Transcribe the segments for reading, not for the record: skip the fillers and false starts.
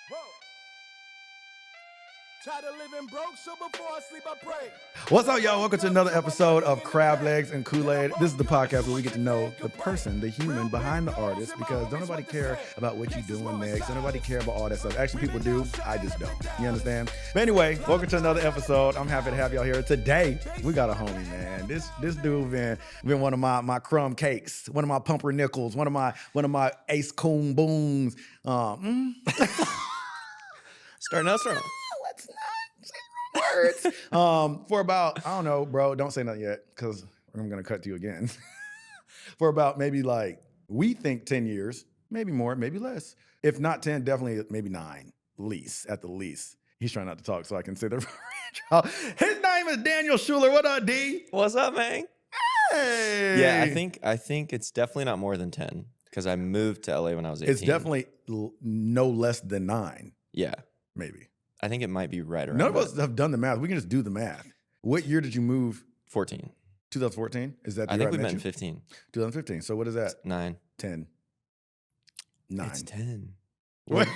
Whoa. Tired of living broke, so before I sleep, I pray. What's up, y'all? Welcome to another episode of Crab Legs and Kool-Aid. This is the podcast where we get to know the person, the human behind the artist, because don't nobody care about what you're doing next. Don't nobody care about all that stuff. Actually, people do. I just don't. You understand? But anyway, welcome to another episode. I'm happy to have y'all here. Today, we got a homie, man. This dude been one of my crumb cakes, one of my pumpernickels, one of my ace coon booms. Starting out strong. Let's not say wrong words. For about, I don't know, bro, don't say nothing yet, because I'm going to cut to you again. For about maybe we think 10 years, maybe more, maybe less. If not 10, definitely maybe 9, at the least. He's trying not to talk so I can sit there. His name is Daniel Schuler. What up, D? What's up, man? Hey. Yeah, I think it's definitely not more than 10 because I moved to LA when I was 18. It's definitely no less than 9. Yeah. Maybe. I think it might be right around None of us have done the math. We can just do the math. What year did you move? 14. 2014? Is that the I year think we met met in you? 15. 2015. So what is that? 9. 10. 9. It's 10. Wait.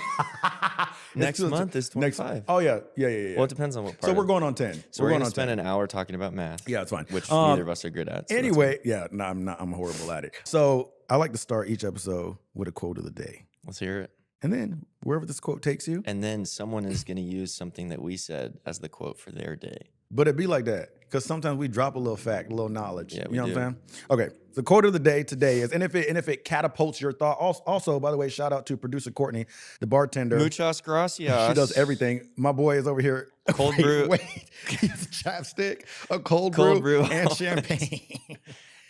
Next month is 25. Oh, yeah. Well, it depends on what part. So we're going on 10. So we're going to on spend 10. an hour talking about math. Yeah, it's fine. Which neither of us are good at. So anyway, yeah, no, I'm not. I'm horrible at it. So I like to start each episode with a quote of the day. let's hear it. And then wherever this quote takes you. And then someone is going to use something that we said as the quote for their day. But it'd be like that. Because sometimes we drop a little fact, a little knowledge. Yeah, you know we what I'm saying? Okay. The quote of the day today is, and if it catapults your thought, also, by the way, shout out to producer Courtney, the bartender. Muchas gracias. She does everything. My boy is over here. Cold brew. Wait. He's a chapstick, a cold brew, and champagne.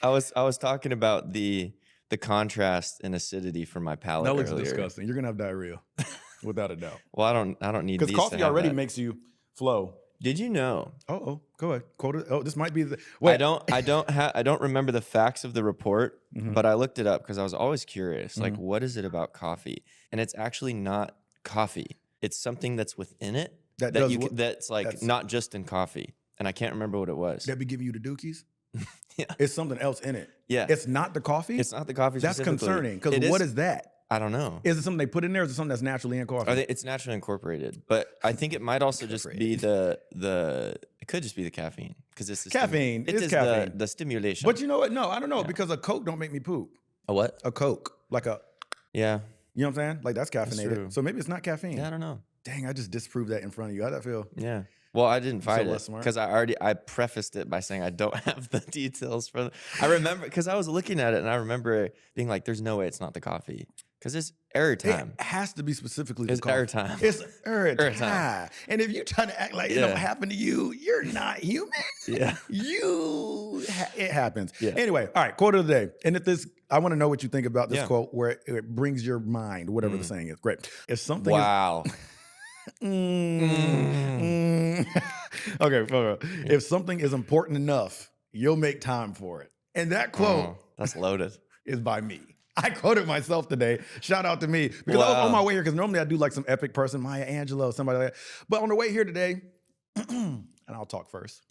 I was talking about the contrast in acidity for my palate That looks earlier. disgusting. You're gonna have diarrhea, without a doubt. Well, I don't need Because these coffee to have already that. makes you flow. Did you know? Oh, go ahead. Quote it. Oh, this might be the. I don't remember the facts of the report, but I looked it up because I was always curious. Like, what is it about coffee? And it's actually not coffee. It's something that's within it that's not just in coffee. And I can't remember what it was. That be giving you the dookies. Yeah. It's something else in it. Yeah. It's not the coffee. It's not the coffee. That's specifically. concerning. Because what is that? I don't know. Is it something they put in there, or is it something that's naturally in coffee? It's naturally incorporated, but I think it might also just be the. It could just be the caffeine because it's the caffeine. It is caffeine. The stimulation. But you know what? No, I don't know because a Coke don't make me poop. A what? A Coke, Yeah. You know what I'm saying? Like that's caffeinated. true. So maybe it's not caffeine. Yeah, I don't know. Dang, I just disproved that in front of you. How'd that feel? Yeah. Well, I didn't fight less it smart? because I prefaced it by saying I don't have the details for. I remember because I was looking at it and I remember being like, "There's no way it's not the coffee because it's error time." It has to be specifically It's the coffee. error time. It's error Error time. time. And if you try to act like it don't happen to you, you're not human. Yeah. It happens. Yeah. Anyway, all right, quote of the day. And if this, I want to know what you think about this Yeah. quote where it brings your mind, whatever the saying is. Great. If something Wow. Okay, if something is important enough, you'll make time for it. And that quote Oh, that's loaded. is by me. I quoted myself today. Shout out to me. Because I was Wow. on my way here, because normally I do like some epic person, Maya Angelou, somebody like that. But on the way here today, and I'll talk first.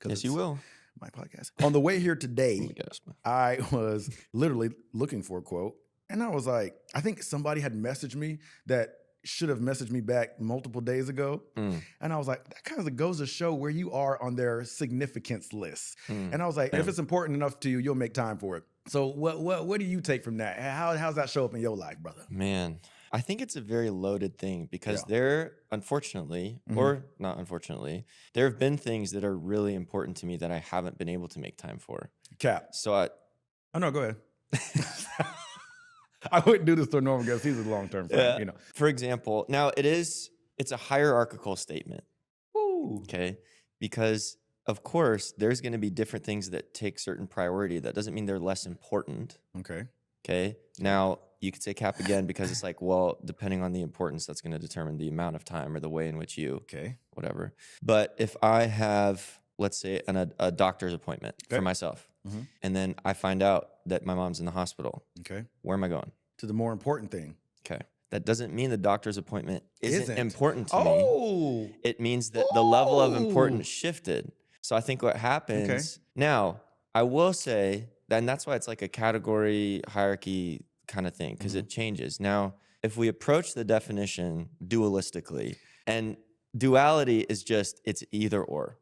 Yes, you will. My podcast. On the way here Oh today, my gosh. I was literally looking for a quote. And I was like, I think somebody had messaged me that should have messaged me back multiple days ago. And I was like, that kind of goes to show where you are on their significance list. And I was like, if it's important enough to you, you'll make time for it. So what do you take from that? How's that show up in your life, brother? Man, I think it's a very loaded thing because there, unfortunately, or not unfortunately, there have been things that are really important to me that I haven't been able to make time for. Cap. So Oh, no, go ahead. I wouldn't do this to a normal guest. He's a long-term friend, you know. For example, now it's a hierarchical statement. Woo. Okay. Because of course, there's going to be different things that take certain priority. That doesn't mean they're less important. Okay. Okay. Now you could say cap again because it's like, well, depending on the importance, that's going to determine the amount of time or the way in which you, whatever. But if I have, let's say, a doctor's appointment for myself, and then I find out that my mom's in the hospital. Okay. Where am I going? To the more important thing. Okay. That doesn't mean the doctor's appointment isn't important to Oh. me. It means that the level of importance shifted. So I think what happens now, I will say, and that's why it's like a category hierarchy kind of thing, because it changes. Now, if we approach the definition dualistically, and duality is just, it's either or.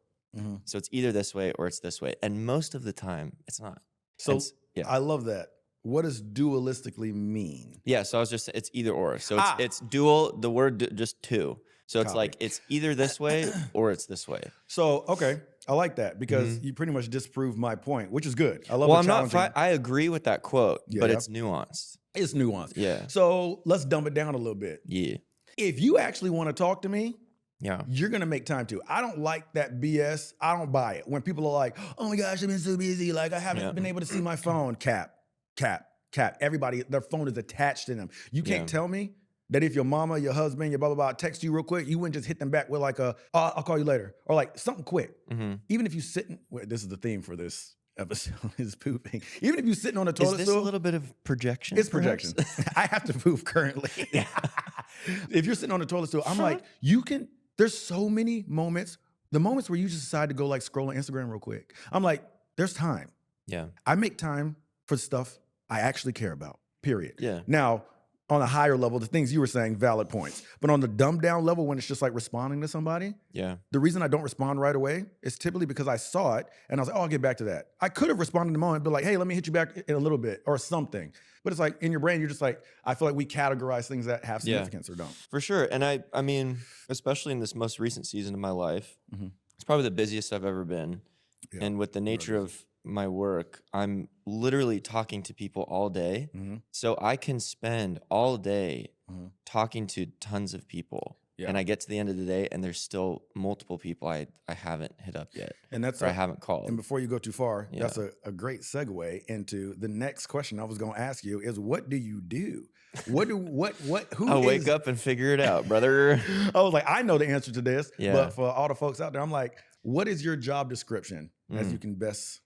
So it's either this way or it's this way. And most of the time, it's not. So I love that. What does dualistically mean? Yeah, so I was just, it's either or. So it's dual, the word just two. So it's like, it's either this way or it's this way. So, okay. I like that because you pretty much disproved my point, which is good. I love. Well, I'm not. I agree with that quote, but it's nuanced. It's nuanced. Yeah. So let's dumb it down a little bit. Yeah. If you actually want to talk to me, yeah, you're gonna make time to. I don't like that BS. I don't buy it. When people are like, "Oh my gosh, I've been so busy. Like I haven't been able to see my phone." Cap. Everybody, their phone is attached to them. You can't tell me that if your mama, your husband, your blah, blah, blah, text you real quick, you wouldn't just hit them back with like I'll call you later. Or like something quick. Even if you sitting, this is the theme for this episode, is pooping. Even if you're sitting on a toilet stool. Is this a little bit of projection? It's projection. I have to poop currently. If you're sitting on a toilet stool, I'm like, there's so many moments, the moments where you just decide to go like scroll on Instagram real quick. I'm like, there's time. Yeah. I make time for stuff I actually care about, period. Yeah. Now, on a higher level, the things you were saying, valid points. But on the dumbed down level, when it's just like responding to somebody, the reason I don't respond right away is typically because I saw it and I was like, oh, I'll get back to that. I could have responded in the moment, but like, hey, let me hit you back in a little bit or something. But it's like in your brain, you're just like, I feel like we categorize things that have significance or don't. For sure. And I mean, especially in this most recent season of my life, it's probably the busiest I've ever been. Yeah. And with the nature of my work, I'm literally talking to people all day. So I can spend all day talking to tons of people. And I get to the end of the day and there's still multiple people I haven't hit up yet. And that's I haven't called. And before you go too far, that's a great segue into the next question I was gonna ask you is what do you do? I'll wake up and figure it out, brother. I was like, I know the answer to this, but for all the folks out there, I'm like, what is your job description as you can best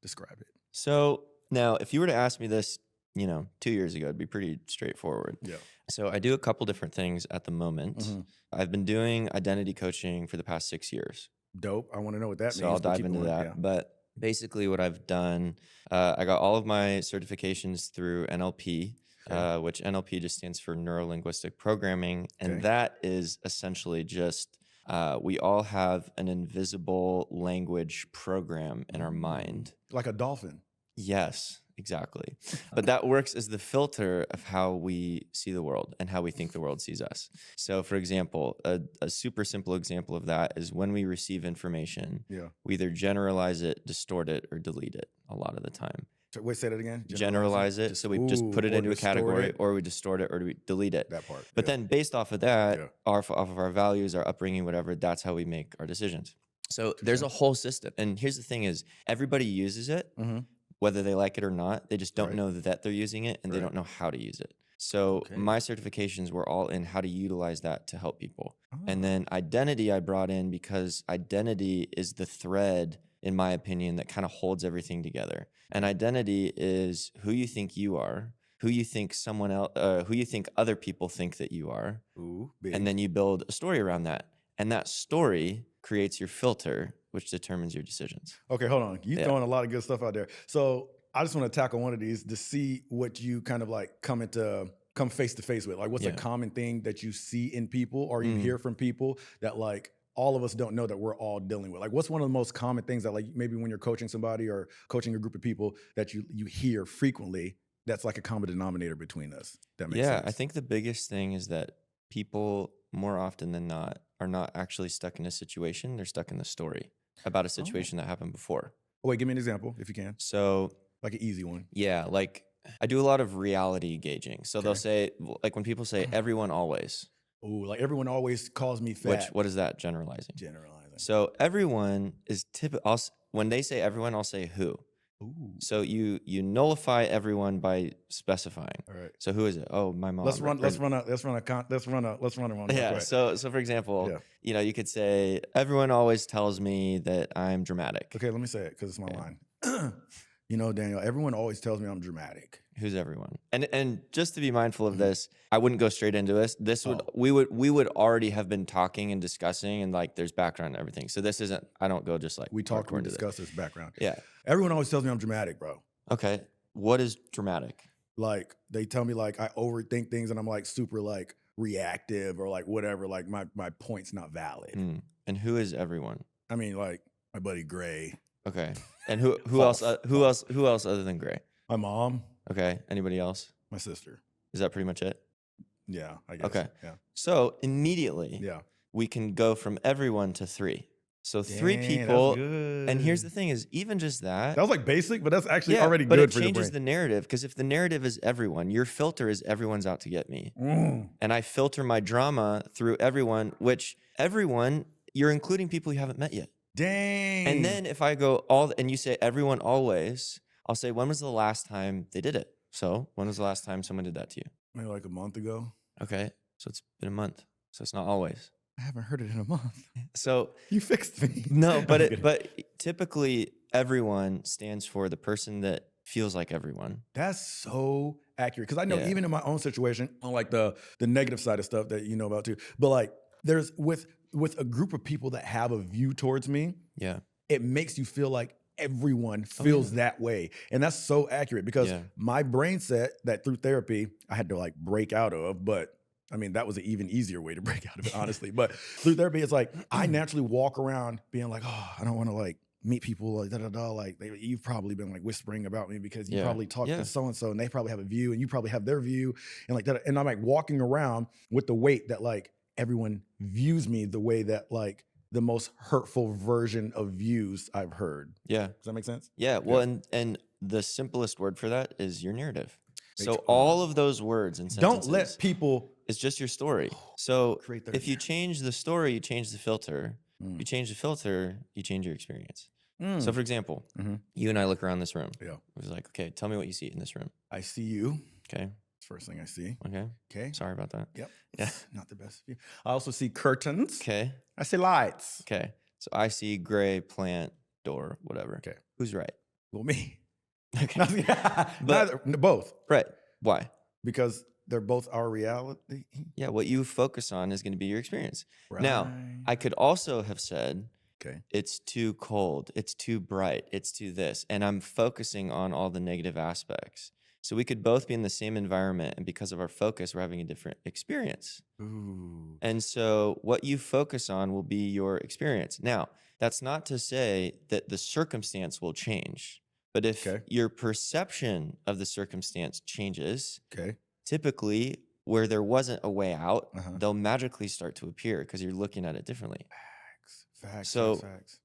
describe it? So now, if you were to ask me this, 2 years ago, it'd be pretty straightforward. Yeah. So I do a couple different things at the moment. I've been doing identity coaching for the past 6 years. Dope. I want to know what that means. So I'll dive into that. Yeah. But basically what I've done, I got all of my certifications through NLP, which NLP just stands for Neuro-Linguistic Programming. And that is essentially just, we all have an invisible language program in our mind. Like a dolphin. Yes, exactly. But that works as the filter of how we see the world and how we think the world sees us. So for example, a super simple example of that is when we receive information, we either generalize it, distort it, or delete it a lot of the time. Wait, say that again. Generalize it. So we just put it into a category, or we distort it, or we delete it. That part. But then based off of that, off of our values, our upbringing, whatever, that's how we make our decisions. So there's a whole system. And here's the thing is, everybody uses it, whether they like it or not. They just don't know that they're using it, and they don't know how to use it. So my certifications were all in how to utilize that to help people. And then identity I brought in because identity is the thread, in my opinion, that kind of holds everything together. And identity is who you think you are, who you think someone else, who you think other people think that you are, and then you build a story around that. And that story creates your filter, which determines your decisions. Okay, hold on. You're throwing a lot of good stuff out there. So I just want to tackle one of these to see what you kind of like come face to face with. Like what's a common thing that you see in people or you hear from people that like all of us don't know that we're all dealing with? Like what's one of the most common things that like maybe when you're coaching somebody or coaching a group of people that you hear frequently that's like a common denominator between us? That makes sense. I think the biggest thing is that people more often than not are not actually stuck in a situation. They're stuck in the story about a situation that happened before. Oh, wait, give me an example if you can. So like an easy one. Yeah, like I do a lot of reality gauging. So they'll say, like when people say everyone always. Oh, like everyone always calls me fat. What is that generalizing? Generalizing. So everyone is typical. When they say everyone, I'll say who. Ooh. So you nullify everyone by specifying. All right. So who is it? Oh, my mom. Let's run one. Yeah. So for example, you could say everyone always tells me that I'm dramatic. Okay, let me say it because it's my line. Daniel, everyone always tells me I'm dramatic. Who's everyone? And just to be mindful of this, I wouldn't go straight into this. We would already have been talking and discussing, and like there's background and everything. So this isn't. I don't go just like we talked and discussed this background. Yeah. Everyone always tells me I'm dramatic, bro. Okay. What is dramatic? Like they tell me like I overthink things and I'm like super like reactive or like whatever. Like my point's not valid. And who is everyone? I mean, like my buddy Gray. Okay. And who else? Who else other than Gray? My mom. Okay. Anybody else? My sister. Is that pretty much it? Yeah, I guess. Okay. Yeah. So immediately, we can go from everyone to 3. So 3 people. That's good. And here's the thing: is even just that. That was like basic, but that's actually already but good it for your brain. changes the narrative, because if the narrative is everyone, your filter is everyone's out to get me, and I filter my drama through everyone, which everyone you're including people you haven't met yet. Dang. And then if I go and you say everyone always, I'll say, when was the last time they did it? So when was the last time someone did that to you? Maybe like a month ago. Okay, so it's been a month. So it's not always. I haven't heard it in a month. So you fixed me. No, but typically everyone stands for the person that feels like everyone. That's so accurate. Because I know even in my own situation, on like the negative side of stuff that you know about too, but like there's with a group of people that have a view towards me, it makes you feel like everyone feels that way. And that's so accurate because my brain set that through therapy, I had to like break out of, but I mean, that was an even easier way to break out of it, honestly. But through therapy, it's like I naturally walk around being like, oh, I don't want to like meet people like da-da-da. Like you've probably been like whispering about me because you probably talk to so-and-so and they probably have a view and you probably have their view and like that. And I'm like walking around with the weight that like everyone views me the way that like the most hurtful version of views I've heard. Yeah. Does that make sense? Yeah. Well, and the simplest word for that is your narrative. So all of those words and sentences. Don't let people. It's just your story. So if you change the story, you change the filter. You change the filter, you change your experience. So for example, you and I look around this room. Yeah. It was like, okay, tell me what you see in this room. I see you. Okay. First thing I see. Okay. Sorry about that. Yep. Yeah. Not the best view. I also see curtains. Okay. I see lights. Okay. So I see gray, plant, door, whatever. Okay. Who's right? Well, me. Okay. Both. Right. Why? Because they're both our reality. Yeah. What you focus on is going to be your experience. Right. Now, I could also have said, it's too cold, it's too bright, it's too this. And I'm focusing on all the negative aspects. So we could both be in the same environment, and because of our focus, we're having a different experience. Ooh. And so what you focus on will be your experience. Now, that's not to say that the circumstance will change, but if your perception of the circumstance changes, typically where there wasn't a way out, they'll magically start to appear because you're looking at it differently. Facts.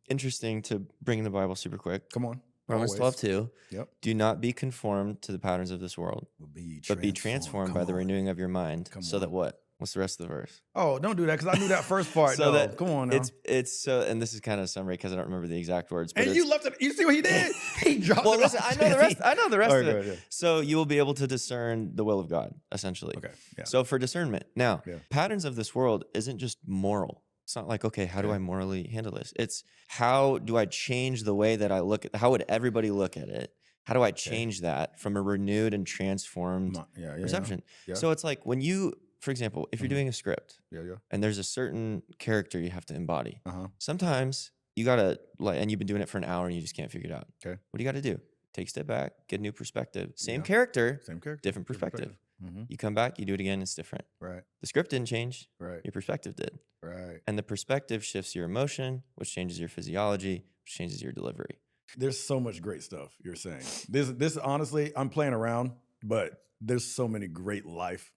Interesting to bring in the Bible super quick. Come on. Romans 12:2. Yep. Do not be conformed to the patterns of this world, but be transformed by the renewing of your mind. So that what? What's the rest of the verse? Oh, don't do that because I knew that first part. So that come on now. It's so, and this is kind of a summary because I don't remember the exact words. But and you left it. You see what he did? He dropped. Well, listen, I know the rest. I know the rest of it. Yeah. So you will be able to discern the will of God, essentially. Okay. Yeah. So for discernment, now patterns of this world isn't just moral. It's not like, okay, how do I morally handle this? It's how do I change the way that I look at, how would everybody look at it? How do I change that from a renewed and transformed perception? Yeah. So it's like when you, for example, if you're doing a script and there's a certain character you have to embody, sometimes you gotta, like, and you've been doing it for an hour and you just can't figure it out. Okay. What do you gotta do? Take a step back, get a new perspective. Same character, different perspective. You come back, you do it again, it's different. Right. The script didn't change. Right. Your perspective did. Right. And the perspective shifts your emotion, which changes your physiology, which changes your delivery. There's so much great stuff you're saying. This honestly, I'm playing around, but there's so many great life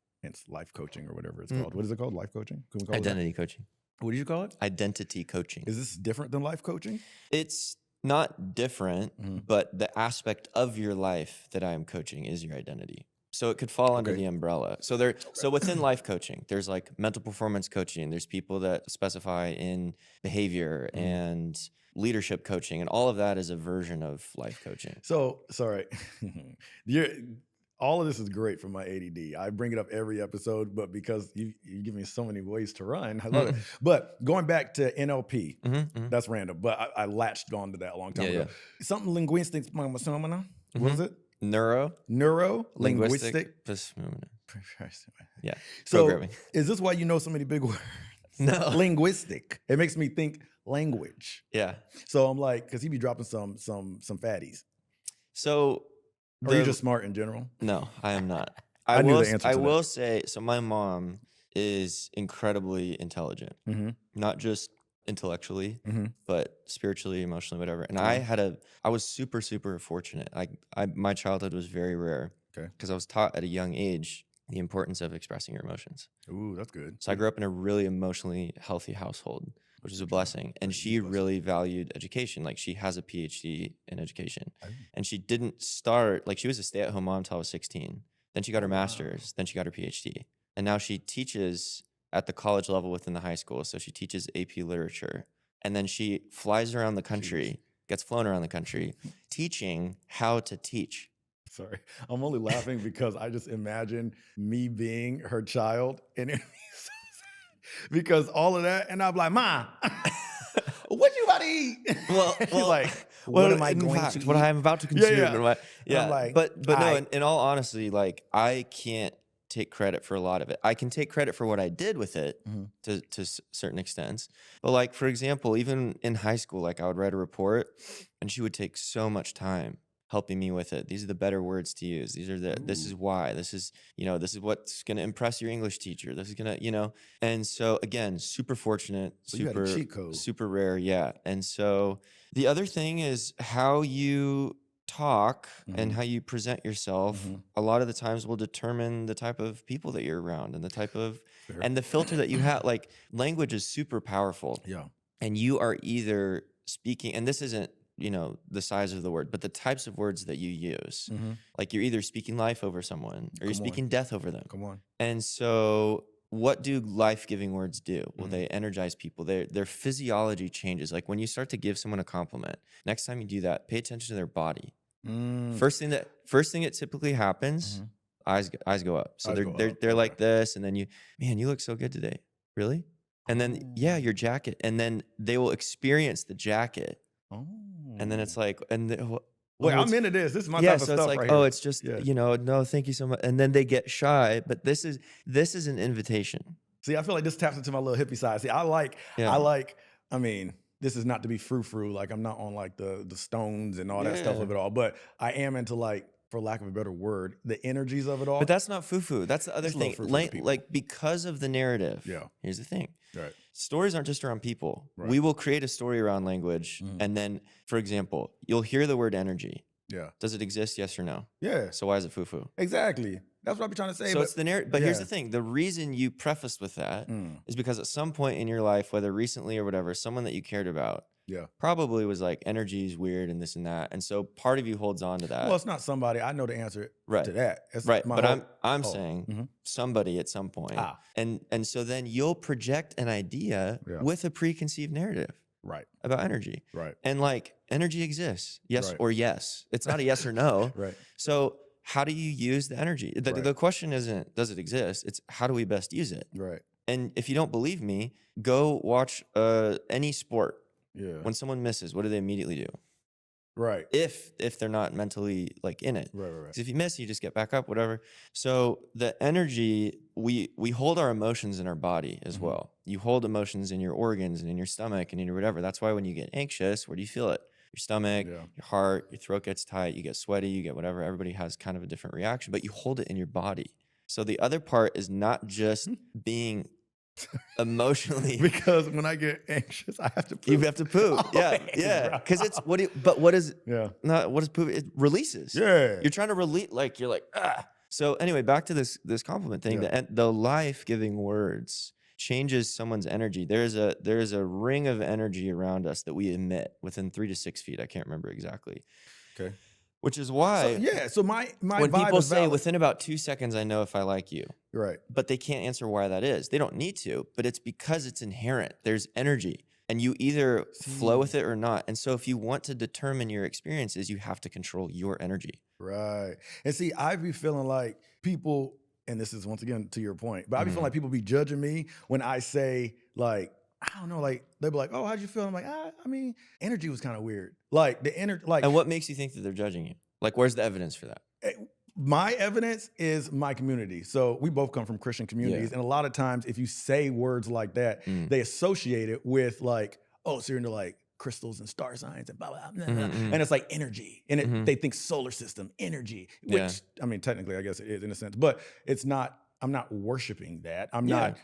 coaching or whatever it's called. What is it called? Life coaching? Can we call Identity coaching. What do you call it? Identity coaching. Is this different than life coaching? It's not different, but the aspect of your life that I am coaching is your identity. So it could fall under the umbrella. So so within life coaching, there's like mental performance coaching. There's people that specify in behavior and leadership coaching, and all of that is a version of life coaching. So sorry, all of this is great for my ADD. I bring it up every episode, but because you give me so many ways to run, I love it. But going back to NLP, that's random, but I latched on to that a long time ago. Something linguistics, what is it? Neuro-linguistic. Yeah. So programming. Is this why you know so many big words? No. Linguistic. It makes me think language. Yeah. So I'm like, because he be dropping some fatties. So Or are you just smart in general? No, I am not. I knew the answer to I that. will say, so my mom is incredibly intelligent, not just intellectually, but spiritually, emotionally, whatever. And I was super, super fortunate. My childhood was very rare because I was taught at a young age the importance of expressing your emotions. Ooh, that's good. So I grew up in a really emotionally healthy household, which is a blessing. And she really valued education. Like she has a PhD in education. And she didn't start, like she was a stay-at-home mom until I was 16. Then she got her master's. Then she got her PhD. And now she teaches at the college level within the high school. So she teaches AP literature. And then she flies around the country, gets flown around the country, teaching how to teach. Sorry, I'm only laughing because I just imagine me being her child, and it because all of that, and I'm like, Ma, what you about to eat? Well, like, what am I in going fact, to what eat? I'm about to consume. Yeah. Yeah. I'm like, but no, in all honesty, like I can't take credit for a lot of it. I can take credit for what I did with it to certain extents. But like, for example, even in high school, like I would write a report and she would take so much time helping me with it. These are the better words to use. This is why, this is what's going to impress your English teacher. This is going to, and so again, super fortunate, So you had a cheat code. super rare. Yeah. And so the other thing is how you talk and how you present yourself a lot of the times will determine the type of people that you're around and the type of, and the filter that you have. Like language is super powerful. Yeah. And you are either speaking, and this isn't, the size of the word, but the types of words that you use. Like you're either speaking life over someone or you're speaking death over them. Come on. And so what do life-giving words do? Well, they energize people. Their physiology changes. Like when you start to give someone a compliment, next time you do that, pay attention to their body. First thing that typically happens, eyes go up. So they're like this, and then you look so good today. Really? And then your jacket, and then they will experience the jacket. And then it's like, wait, I'm into this. This is my type of so stuff it's like, right here. it's just, no, thank you so much. And then they get shy, but this is an invitation. See, I feel like this taps into my little hippie side. See, I mean, this is not to be frou-frou. Like I'm not on like the stones and all that stuff of it all, but I am into like, for lack of a better word, the energies of it all. But that's not foo-foo. That's the other thing. Like because of the narrative. Yeah. Here's the thing. Right. Stories aren't just around people. Right. We will create a story around language. And then, for example, you'll hear the word energy. Yeah. Does it exist? Yes or no? Yeah. So why is it foo-foo? Exactly. That's what I'm trying to say. So it's the narrative. But here's the thing. The reason you prefaced with that is because at some point in your life, whether recently or whatever, someone that you cared about probably was like, energy is weird and this and that. And so part of you holds on to that. Well, it's not somebody. I know the answer to that. It's But I'm saying somebody at some point. And so then you'll project an idea with a preconceived narrative. Right. About energy. Right. And like energy exists. Yes or yes. It's not a yes or no. Right. So how do you use the energy? The question isn't, does it exist? It's how do we best use it? Right. And if you don't believe me, go watch any sport. Yeah. When someone misses, what do they immediately do? Right. If they're not mentally like in it. Right. 'Cause if you miss, you just get back up, whatever. So the energy, we hold our emotions in our body as well. You hold emotions in your organs and in your stomach and in your whatever. That's why when you get anxious, where do you feel it? Your stomach, your heart, your throat gets tight, you get sweaty, you get whatever. Everybody has kind of a different reaction, but you hold it in your body. So the other part is not just being emotionally, because when I get anxious, I have to poop. You have to poop. Because it's what is poop? It releases. Yeah. You're trying to release, like you're like, ah. So anyway, back to this compliment thing. The life-giving words changes someone's energy. There is a ring of energy around us that we emit within 3 to 6 feet. I can't remember exactly. Okay. Which is why. So my when vibe people is say valid. within about 2 seconds, I know if I like you. Right. But they can't answer why that is. They don't need to, but it's because it's inherent. There's energy. And you either flow with it or not. And so if you want to determine your experiences, you have to control your energy. Right. And see, I be feeling like people, and this is once again to your point, but I be feeling like people be judging me when I say like, I don't know, like they be like, oh, how'd you feel? I'm like, I mean, energy was kind of weird. Like the energy, like. And what makes you think that they're judging you? Like, where's the evidence for that? My evidence is my community. So we both come from Christian communities. And a lot of times if you say words like that, they associate it with like, oh, so you're into like crystals and star signs and blah, blah, blah, blah. And it's like energy. And they think solar system, energy, which, I mean, technically, I guess it is in a sense, but it's not, I'm not worshiping that. I'm not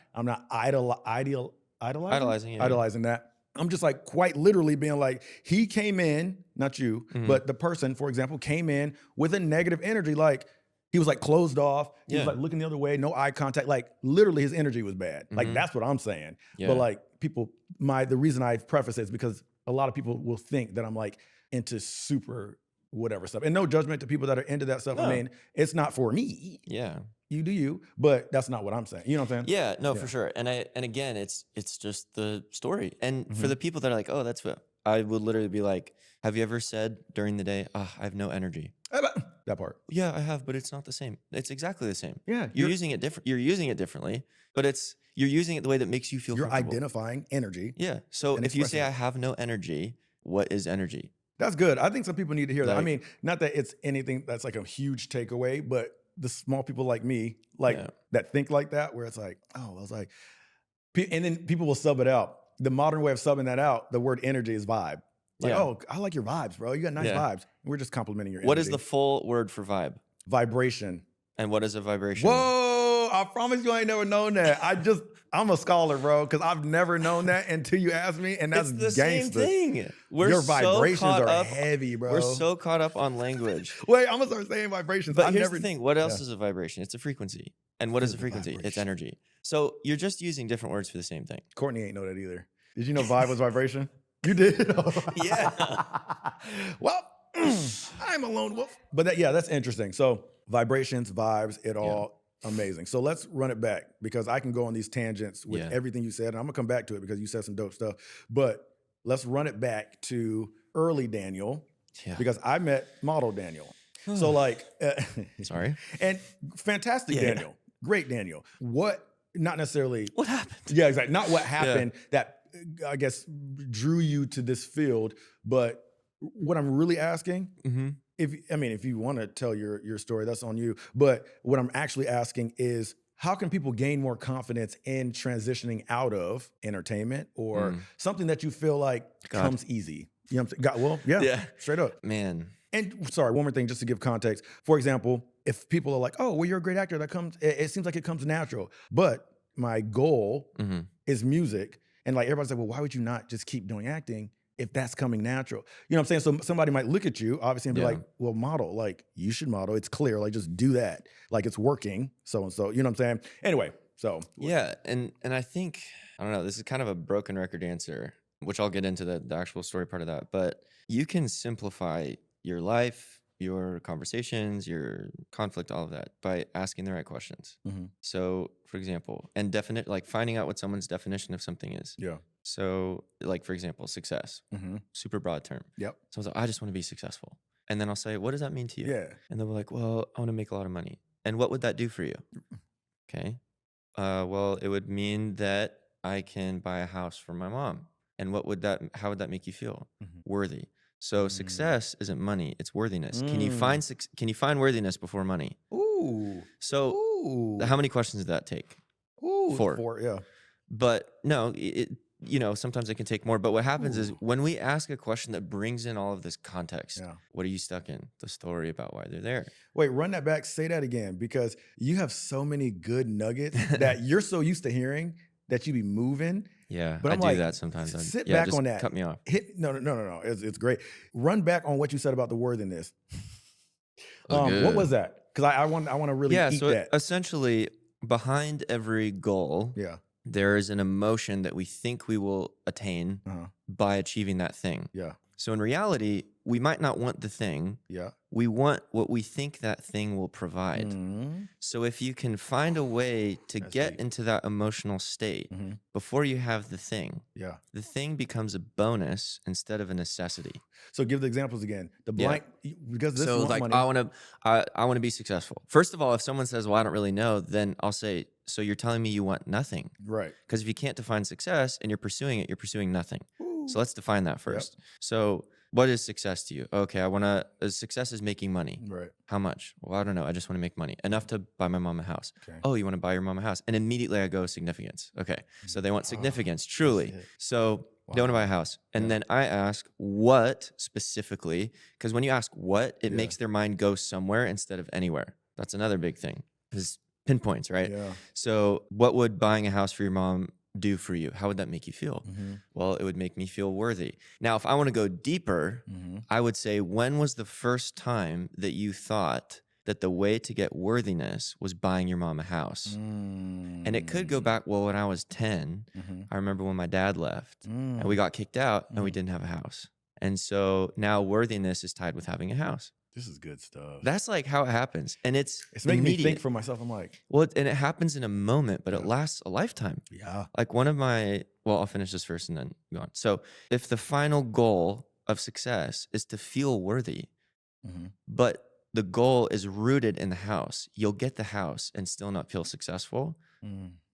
idolizing that. I'm just like quite literally being like, he came in, not you, but the person, for example, came in with a negative energy. Like he was like closed off. He was like looking the other way, no eye contact. Like literally his energy was bad. Like that's what I'm saying. But like people, the reason I preface it is because a lot of people will think that I'm like into super whatever stuff. And no judgment to people that are into that stuff. No. I mean, it's not for me. Yeah. You do you, but that's not what I'm saying. You know what I'm saying? Yeah, no, for sure. And again, it's just the story. And for the people that are like, oh, that's what I would literally be like, have you ever said during the day, I have no energy? That part. Yeah, I have, but it's not the same. It's exactly the same. Yeah. You're using it different. You're using it differently, but you're using it the way that makes you feel You're comfortable. identifying energy. Yeah. So if you say I have no energy, what is energy? That's good. I think some people need to hear that. I mean, not that it's anything that's like a huge takeaway, but the small people like me, that think like that, where it's like, oh, I was like, and then people will sub it out. The modern way of subbing that out, the word energy is vibe. Like, oh, I like your vibes, bro. You got nice vibes. We're just complimenting your energy. What is the full word for vibe? Vibration. And what is a vibration? Whoa, I promise you I ain't never known that. I'm a scholar, bro, because I've never known that until you asked me, and that's it's the gangster. Same thing. Your vibrations are heavy, bro. We're so caught up on language. Wait, I'm gonna start saying vibrations. But here's the thing. What else is a vibration? It's a frequency. And what is a frequency? It's energy. So you're just using different words for the same thing. Courtney ain't know that either. Did you know vibe was vibration? You did? Yeah. Well, I'm a lone wolf. But that's interesting. So vibrations, vibes, it all amazing. So let's run it back because I can go on these tangents with everything you said, and I'm gonna come back to it because you said some dope stuff. But let's run it back to early Daniel because I met model Daniel. So like, sorry, and fantastic Daniel, great Daniel. Not necessarily what happened. Yeah, exactly. Not what happened that I guess drew you to this field, but what I'm really asking, if you want to tell your story, that's on you. But what I'm actually asking is, how can people gain more confidence in transitioning out of entertainment or something that you feel like comes easy? You know what I'm saying? Straight up. Man. And sorry, one more thing, just to give context. For example, if people are like, oh, well, you're a great actor, it seems like it comes natural. But my goal is music. And like everybody's like, well, why would you not just keep doing acting if that's coming natural? You know what I'm saying? So somebody might look at you, obviously, and be like, well, model. Like, you should model. It's clear. Like, just do that. Like, it's working, so-and-so. You know what I'm saying? Anyway, so. Yeah, and I think, I don't know, this is kind of a broken record answer, which I'll get into the actual story part of that. But you can simplify your life, your conversations, your conflict, all of that by asking the right questions. So, for example, and like finding out what someone's definition of something is. Yeah. So, like, for example, success, super broad term. Yep. So I was like, I just want to be successful. And then I'll say, what does that mean to you? Yeah. And they'll be like, well, I want to make a lot of money. And what would that do for you? Okay. Well, it would mean that I can buy a house for my mom. And how would that make you feel? Worthy. So success isn't money, it's worthiness. Can you find worthiness before money? Ooh. So how many questions did that take? Ooh. 4, yeah. But no, sometimes it can take more. But what happens is when we ask a question that brings in all of this context, what are you stuck in? The story about why they're there. Wait, run that back, say that again, because you have so many good nuggets that you're so used to hearing that you be moving. Yeah, but I do that sometimes. Sit back just on that. Cut me off. No. It's great. Run back on what you said about the worthiness. Okay. What was that? Because I want to really eat that. Essentially, behind every goal, there is an emotion that we think we will attain by achieving that thing. Yeah. So in reality, we might not want the thing. Yeah. We want what we think that thing will provide. So if you can find a way to get into that emotional state before you have the thing, the thing becomes a bonus instead of a necessity. So give the examples again. The blank because this so like money. I want to be successful. First of all, if someone says, "Well, I don't really know," then I'll say, "So you're telling me you want nothing?" Right. Because if you can't define success and you're pursuing it, you're pursuing nothing. Ooh. So let's define that first. Yep. So what is success to you? Okay, success is making money. Right. How much? Well, I don't know. I just want to make money. Enough to buy my mom a house. Okay. Oh, you want to buy your mom a house? And immediately I go significance. Okay. So they want significance, truly. So They want to buy a house. And then I ask what specifically, because when you ask what, it makes their mind go somewhere instead of anywhere. That's another big thing. Is pinpoints, right? Yeah. So what would buying a house for your mom do for you? How would that make you feel? Well, it would make me feel worthy. Now, if I want to go deeper, I would say, when was the first time that you thought that the way to get worthiness was buying your mom a house? And it could go back, well, when I was 10, I remember when my dad left and we got kicked out and we didn't have a house. And so now worthiness is tied with having a house. This is good stuff. That's like how it happens. And it's making immediate. me think for myself. I'm like, well, and it happens in a moment, but it lasts a lifetime. Yeah. Like one of my, well, I'll finish this first and then go on. So if the final goal of success is to feel worthy, but the goal is rooted in the house, you'll get the house and still not feel successful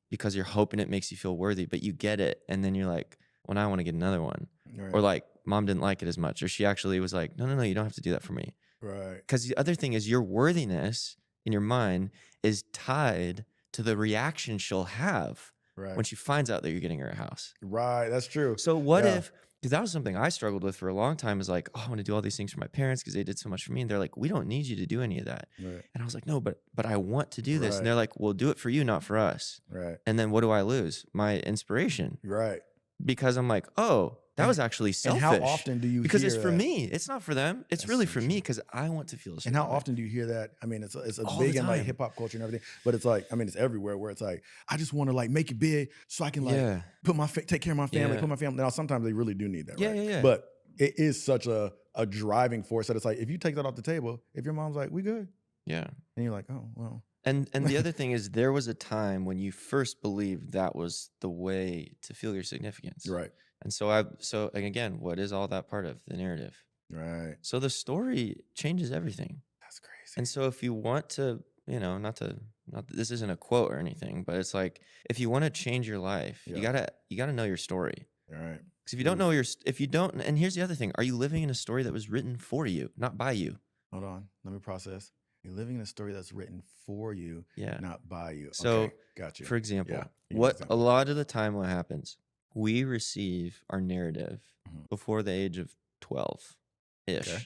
because you're hoping it makes you feel worthy, but you get it. And then you're like, well, now I want to get another one. Right. Or like, mom didn't like it as much. Or she actually was like, no, you don't have to do that for me. Right. Because the other thing is your worthiness in your mind is tied to the reaction she'll have when she finds out that you're getting her a house. Right. That's true. So what if, because that was something I struggled with for a long time, is like, oh, I want to do all these things for my parents because they did so much for me. And they're like, we don't need you to do any of that. Right. And I was like, no, but I want to do this. And they're like, well, do it for you, not for us. Right. And then what do I lose? My inspiration. Right. Because I'm like, oh, that was actually selfish. And how often do you because hear it's for that? me. It's not for them. It's really for me because I want to feel And how often do you hear that? I mean, it's a big in like hip hop culture and everything, but it's like, I mean, it's everywhere where it's like, I just want to like make it big so I can like take care of my family, put my family. Now, sometimes they really do need that, right? Yeah. But it is such a driving force that it's like, if you take that off the table, if your mom's like, we good. Yeah. And you're like, oh, well. And the other thing is, there was a time when you first believed that was the way to feel your significance. Right. And so and again, what is all that part of the narrative? Right. So the story changes everything. That's crazy. And so if you want to, not this isn't a quote or anything, but it's like, if you want to change your life, you gotta know your story. Right. Because if you don't know and here's the other thing, are you living in a story that was written for you, not by you? Hold on, let me process. You're living in a story that's written for you, not by you. So, okay, got you. For example, a lot of the time what happens, we receive our narrative before the age of 12-ish. Okay.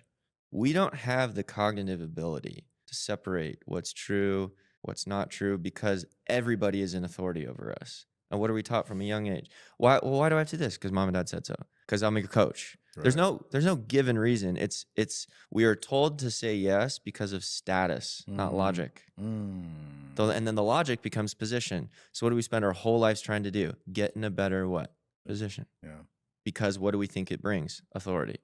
We don't have the cognitive ability to separate what's true, what's not true, because everybody is in authority over us. And what are we taught from a young age? Why do I have to do this? Because mom and dad said so. Because I'm your coach. Right. There's no given reason. It's we are told to say yes because of status, not logic. And then the logic becomes position. So what do we spend our whole lives trying to do? Get in a better position. Yeah. Because what do we think it brings? Authority.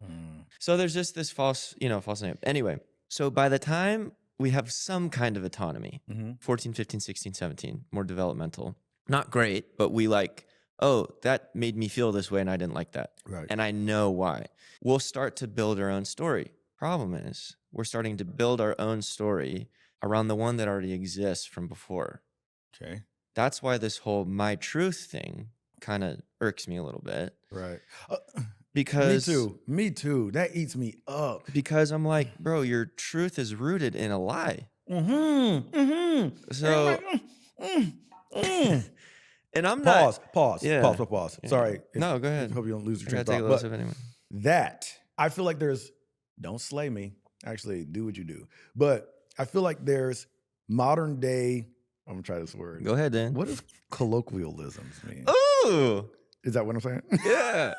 So there's just this false name. Anyway, so by the time we have some kind of autonomy, 14, 15, 16, 17, more developmental, not great, but we like, oh, that made me feel this way and I didn't like that. Right. And I know why. We'll start to build our own story. Problem is, we're starting to build our own story around the one that already exists from before. Okay. That's why this whole my truth thing kind of irks me a little bit. Right. Because Me too. That eats me up. Because I'm like, bro, your truth is rooted in a lie. So and I'm pause. Yeah. Pause. Yeah. Sorry. No, go ahead. I hope you don't lose your train of thought. thought. Anyway. That, I feel like don't slay me. Actually, do what you do. But I feel like there's modern day, I'm going to try this word. Go ahead, Dan. What does colloquialisms mean? Ooh. Is that what I'm saying? Yeah.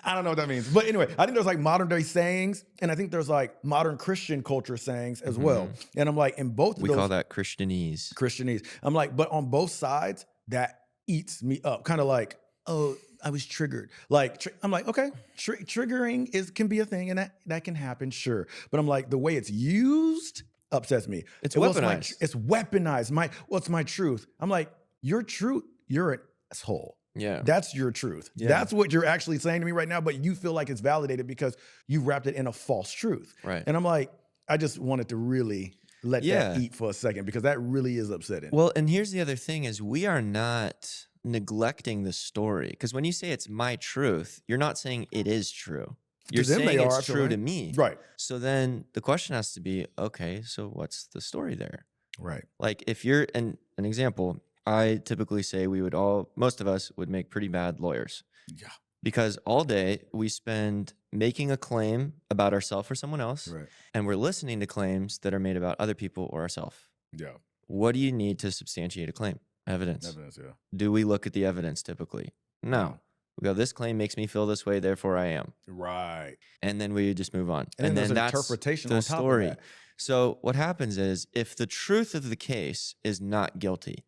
I don't know what that means. But anyway, I think there's like modern day sayings, and I think there's like modern Christian culture sayings as well. And I'm like, in both of those. We call that Christianese. I'm like, but on both sides, that eats me up. Kind of like, oh, I was triggered. Like, I'm like, okay, triggering can be a thing, and that can happen, sure. But I'm like, the way it's used upsets me. It's weaponized. It's weaponized. What's my truth? I'm like, your truth, you're an asshole. Yeah. That's your truth. Yeah. That's what you're actually saying to me right now, but you feel like it's validated because you wrapped it in a false truth. Right. And I'm like, I just wanted to really let that eat for a second because that really is upsetting. Well, and here's the other thing is we are not neglecting the story. Because when you say it's my truth, you're not saying it is true. You're saying it's true to me. Right. So then the question has to be, okay, so what's the story there? Right. Like if you're, an example, I typically say most of us would make pretty bad lawyers. Yeah. Because all day we spend making a claim about ourselves or someone else, Right. and we're listening to claims that are made about other people or ourselves. Yeah. What do you need to substantiate a claim? Evidence. Evidence, yeah. Do we look at the evidence typically? No. We go, this claim makes me feel this way, therefore I am. Right. And then we just move on. And then there's that's interpretation the on top story. of that. So what happens is if the truth of the case is not guilty,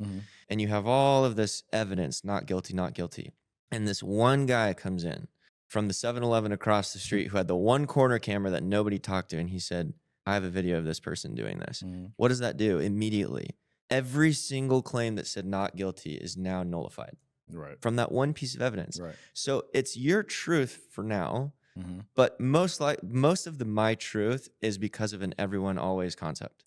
and you have all of this evidence, not guilty, not guilty, and this one guy comes in from the 7-Eleven across the street who had the one corner camera that nobody talked to, and he said, I have a video of this person doing this. What does that do? Immediately, every single claim that said not guilty is now nullified. Right. From that one piece of evidence. Right. So it's your truth for now, but most of the my truth is because of an everyone always concept.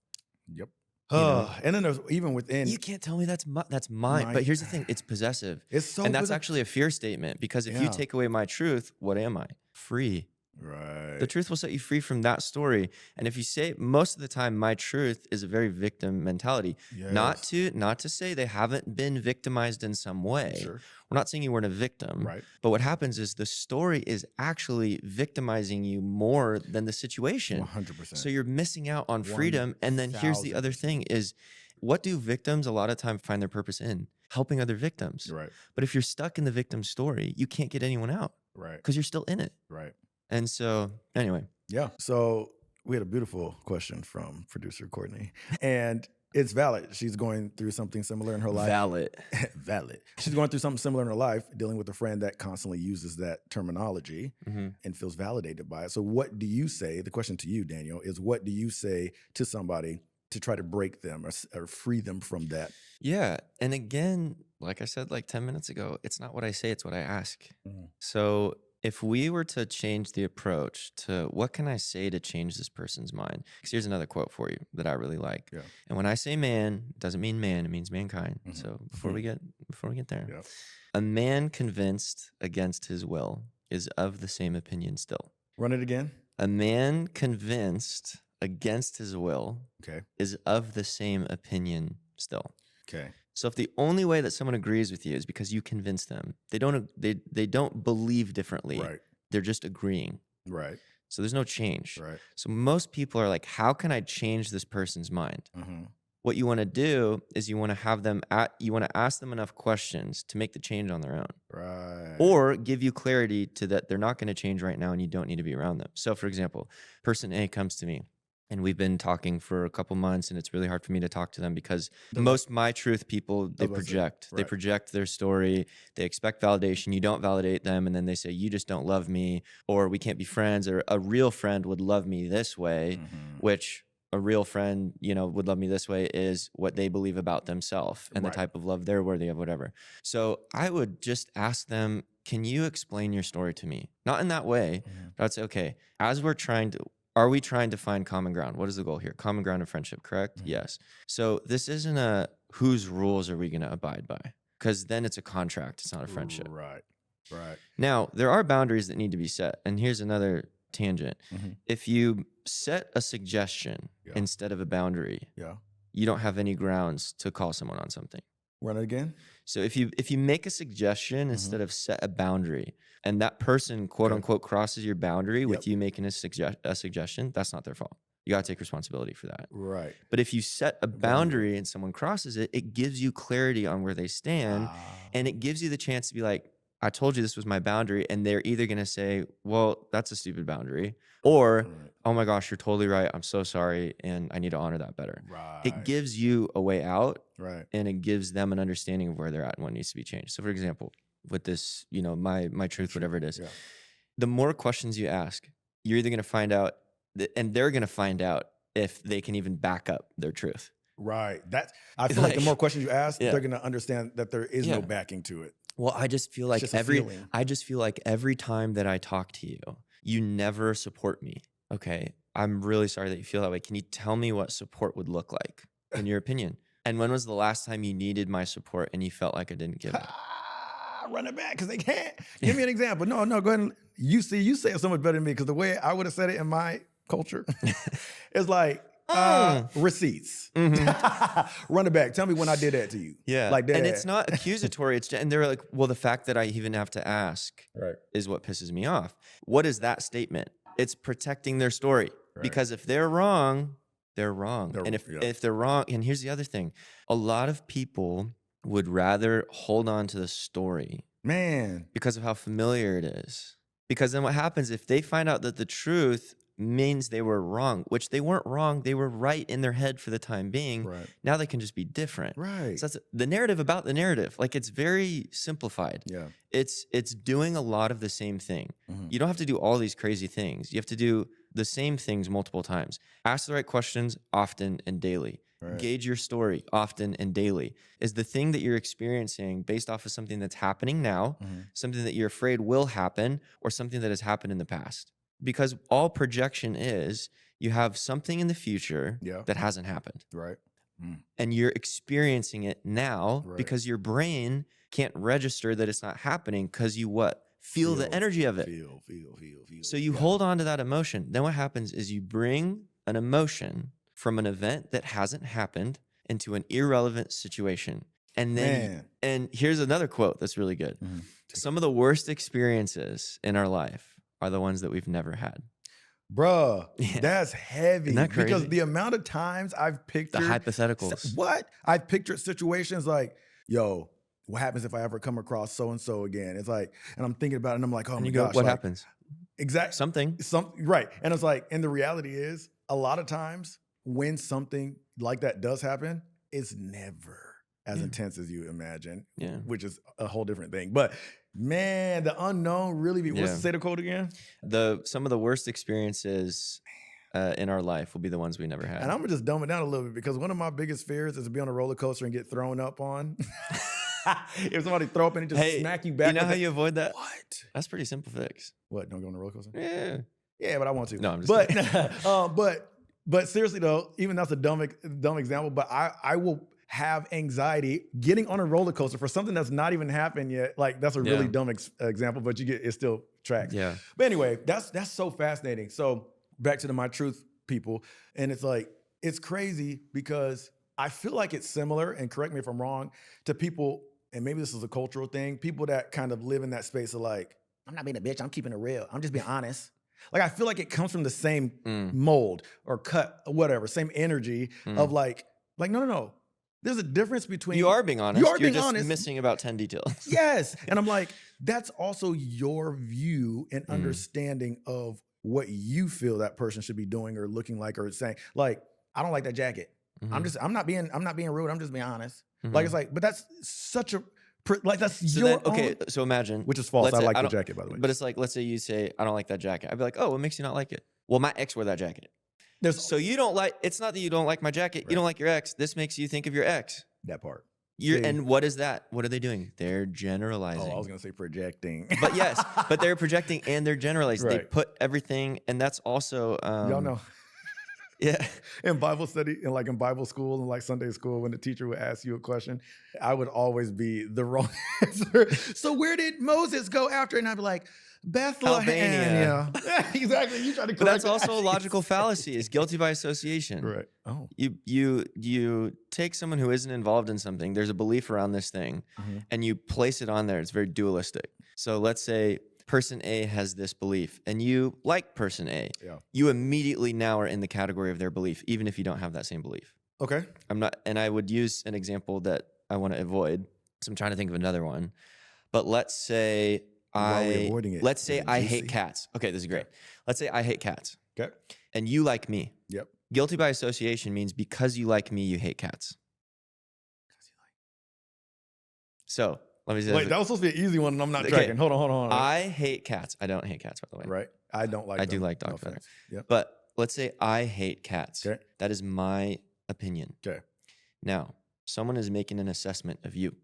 Yep. And then there's even within. You can't tell me that's mine. But here's the thing: it's possessive. It's so. And that's actually a fear statement, because if you take away my truth, what am I? Free. Right. The truth will set you free from that story. And if you say, most of the time, my truth is a very victim mentality. Yes. Not to say they haven't been victimized in some way. Sure. We're not saying you weren't a victim. Right. But what happens is the story is actually victimizing you more than the situation. 100%. So you're missing out on freedom. And then here's the other thing is, what do victims a lot of time find their purpose in? Helping other victims. Right. But if you're stuck in the victim story, you can't get anyone out. Right. Because you're still in it. Right. And so, anyway. Yeah. So we had a beautiful question from producer Courtney, and it's valid. She's going through something similar in her life. Valid. Valid. She's going through something similar in her life, dealing with a friend that constantly uses that terminology and feels validated by it. So what do you say? The question to you, Daniel, is what do you say to somebody to try to break them or free them from that? Yeah. And again, like I said, like 10 minutes ago, it's not what I say, it's what I ask. So if we were to change the approach to what can I say to change this person's mind? Because here's another quote for you that I really like. Yeah. And when I say man, it doesn't mean man, it means mankind. So before we get there, a man convinced against his will is of the same opinion still. Run it again. A man convinced against his will is of the same opinion still. Okay. So if the only way that someone agrees with you is because you convince them, they don't believe differently. Right. They're just agreeing. Right. So there's no change. Right. So most people are like, how can I change this person's mind? What you want to do is you want to ask them enough questions to make the change on their own. Right. Or give you clarity to that they're not going to change right now and you don't need to be around them. So for example, person A comes to me and we've been talking for a couple months and it's really hard for me to talk to them because most my truth people, they project. They project their story. They expect validation. You don't validate them. And then they say, you just don't love me, or we can't be friends, or a real friend would love me this way, which a real friend, would love me this way is what they believe about themselves and the type of love they're worthy of, whatever. So I would just ask them, can you explain your story to me? Not in that way, but I'd say, okay, are we trying to find common ground? What is the goal here? Common ground of friendship, correct? Yes. So this isn't a whose rules are we going to abide by? Because then it's a contract. It's not a friendship. Right. Now, there are boundaries that need to be set. And here's another tangent. If you set a suggestion instead of a boundary, you don't have any grounds to call someone on something. Run it again. So if you make a suggestion instead of set a boundary, and that person quote unquote crosses your boundary with you making a suggestion, that's not their fault. You got to take responsibility for that. Right. But if you set a boundary and someone crosses it, it gives you clarity on where they stand, and it gives you the chance to be like, I told you this was my boundary, and they're either going to say, well, that's a stupid boundary, or, oh my gosh, you're totally right. I'm so sorry, and I need to honor that better. Right. It gives you a way out, right, and it gives them an understanding of where they're at and what needs to be changed. So, for example, with this, my truth, whatever it is, the more questions you ask, you're either going to find out, and they're going to find out if they can even back up their truth. Right. I feel like the more questions you ask, they're going to understand that there is no backing to it. Well, I just feel like every time that I talk to you, you never support me. Okay. I'm really sorry that you feel that way. Can you tell me what support would look like in your opinion? And when was the last time you needed my support and you felt like I didn't give it? Run it back because they can't. Give me an example. No, go ahead. You say it so much better than me because the way I would have said it in my culture is like, Receipts. Run it back. Tell me when I did that to you. Yeah. Like that. And it's not accusatory. And they're like, well, the fact that I even have to ask is what pisses me off. What is that statement? It's protecting their story. Because if they're wrong, they're wrong. And if they're wrong, and here's the other thing. A lot of people would rather hold on to the story. Man. Because of how familiar it is. Because then what happens if they find out that the truth means they were wrong, which they weren't wrong, they were right in their head for the time being. Right. Now they can just be different. Right. So that's the narrative about the narrative. Like, it's very simplified. Yeah. It's doing a lot of the same thing. You don't have to do all these crazy things. You have to do the same things multiple times. Ask the right questions often and daily. Right. Gauge your story often and daily. Is the thing that you're experiencing based off of something that's happening now, something that you're afraid will happen, or something that has happened in the past? Because all projection is, you have something in the future that hasn't happened. Right. And you're experiencing it now because your brain can't register that it's not happening because you what? Feel the energy of it. Feel. So you hold on to that emotion. Then what happens is you bring an emotion from an event that hasn't happened into an irrelevant situation. And then, and here's another quote that's really good. Some of the worst experiences in our life are the ones that we've never had. Bruh, that's heavy. Isn't that crazy? Because the amount of times I've pictured... The hypotheticals. I've pictured situations like, yo, what happens if I ever come across so-and-so again? It's like, and I'm thinking about it and I'm like, oh my gosh. What happens? Exactly. Something. Right. And it's like, and the reality is, a lot of times when something like that does happen, it's never as intense as you imagine, which is a whole different thing. But man, the unknown really what's the state of code again? Some of the worst experiences in our life will be the ones we never had. And I'm gonna just dumb it down a little bit because one of my biggest fears is to be on a roller coaster and get thrown up on. If somebody throw up and it just smack you back. You know how you avoid that? What? That's pretty simple fix. What? Don't go on a roller coaster? Yeah. Yeah, but I want to. No, I'm just kidding. But seriously though, even that's a dumb example, but I will have anxiety getting on a roller coaster for something that's not even happened yet. Like that's a really dumb example, but it still tracks. Yeah. But anyway, that's so fascinating. So back to the My Truth people, and it's like, it's crazy because I feel like it's similar, and correct me if I'm wrong, to people, and maybe this is a cultural thing, people that kind of live in that space of like, I'm not being a bitch, I'm keeping it real. I'm just being honest. Like, I feel like it comes from the same mold or cut or whatever, same energy of like, no. There's a difference between... You are being honest. You're being just honest. Missing about 10 details. Yes. And I'm like, that's also your view and understanding of what you feel that person should be doing or looking like or saying. Like, I don't like that jacket. I'm not being rude. I'm just being honest. Like, it's like, but that's such a... Like, that's so your own. So imagine... Which is false. I like the jacket, by the way. But it's like, let's say you say, I don't like that jacket. I'd be like, oh, what makes you not like it? Well, my ex wore that jacket. So you don't like... It's not that you don't like my jacket. Right. You don't like your ex. This makes you think of your ex. That part. And what is that? What are they doing? They're generalizing. Oh, I was going to say projecting. But yes, but they're projecting and they're generalizing. Right. They put everything... And that's also... Y'all know. Yeah. In Bible study, in Bible school and like Sunday school, when the teacher would ask you a question, I would always be the wrong answer. So where did Moses go after? And I'd be like, Bethlehem. Yeah. Exactly. You try to correct. But that's also a logical fallacy. Is guilty by association. Right. Oh. You take someone who isn't involved in something. There's a belief around this thing, and you place it on there. It's very dualistic. So let's say person A has this belief and you like person A. Yeah. You immediately now are in the category of their belief, even if you don't have that same belief. Okay. I'm not, and I would use an example that I want to avoid. So I'm trying to think of another one. But let's say I hate cats. Okay, this is great. Let's say I hate cats. Okay. And you like me. Yep. Guilty by association means because you like me, you hate cats. So let me say Wait, that was supposed to be an easy one, and I'm not tracking. Hold on. I hate cats. I don't hate cats, by the way. Right. I don't like I them. do like dogs better. Yep. But let's say I hate cats. Okay. That is my opinion. Okay. Now, someone is making an assessment of you.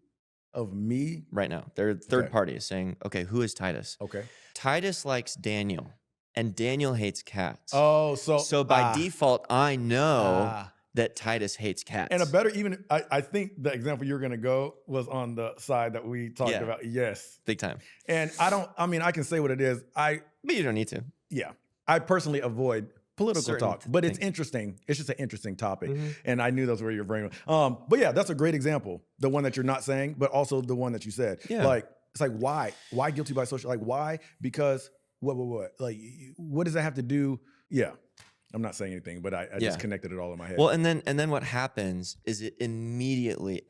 Of me? Right now. Their third party is saying, okay, who is Titus? Okay. Titus likes Daniel, and Daniel hates cats. Oh, so by default, I know that Titus hates cats. And a better even, I think the example you're going to go was on the side that we talked about. Yes. Big time. And I can say what it is. But you don't need to. Yeah. I personally avoid political certain talk, but it's things. interesting. It's just an interesting topic. And I knew that's where your brain was. But yeah, that's a great example. The one that you're not saying, but also the one that you said. Yeah. Like, it's like, why? Why guilty by social? Like, why? Because what? Like, what does that have to do? Yeah. I'm not saying anything, but I just connected it all in my head. Well, and then what happens is it immediately,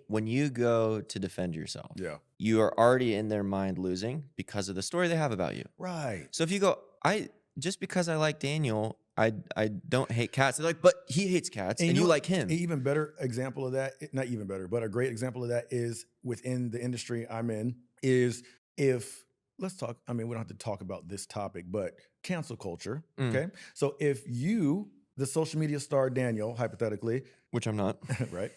when you go to defend yourself, you are already in their mind losing because of the story they have about you. Right. So if you go, just because I like Daniel, I don't hate cats. They're like, but he hates cats and you like him. An even better example of that, not even better, but a great example of that is within the industry I'm in, is let's talk, I mean, we don't have to talk about this topic, but cancel culture, okay? So if you, the social media star Daniel, hypothetically, which I'm not, right,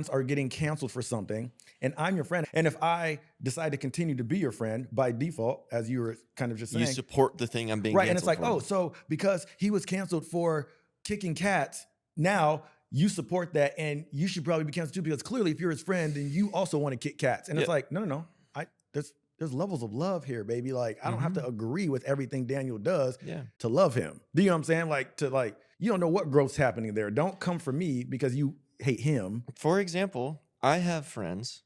are getting canceled for something, and I'm your friend, and if I decide to continue to be your friend by default, as you were kind of just saying, you support the thing I'm being right, and it's like, for. so because he was canceled for kicking cats, now you support that, and you should probably be canceled too, because clearly, if you're his friend, then you also want to kick cats, and it's like, no, there's levels of love here, baby. Like, I don't have to agree with everything Daniel does to love him. Do you know what I'm saying? Like, you don't know what growth's happening there. Don't come for me because you hate him. For example, I have friends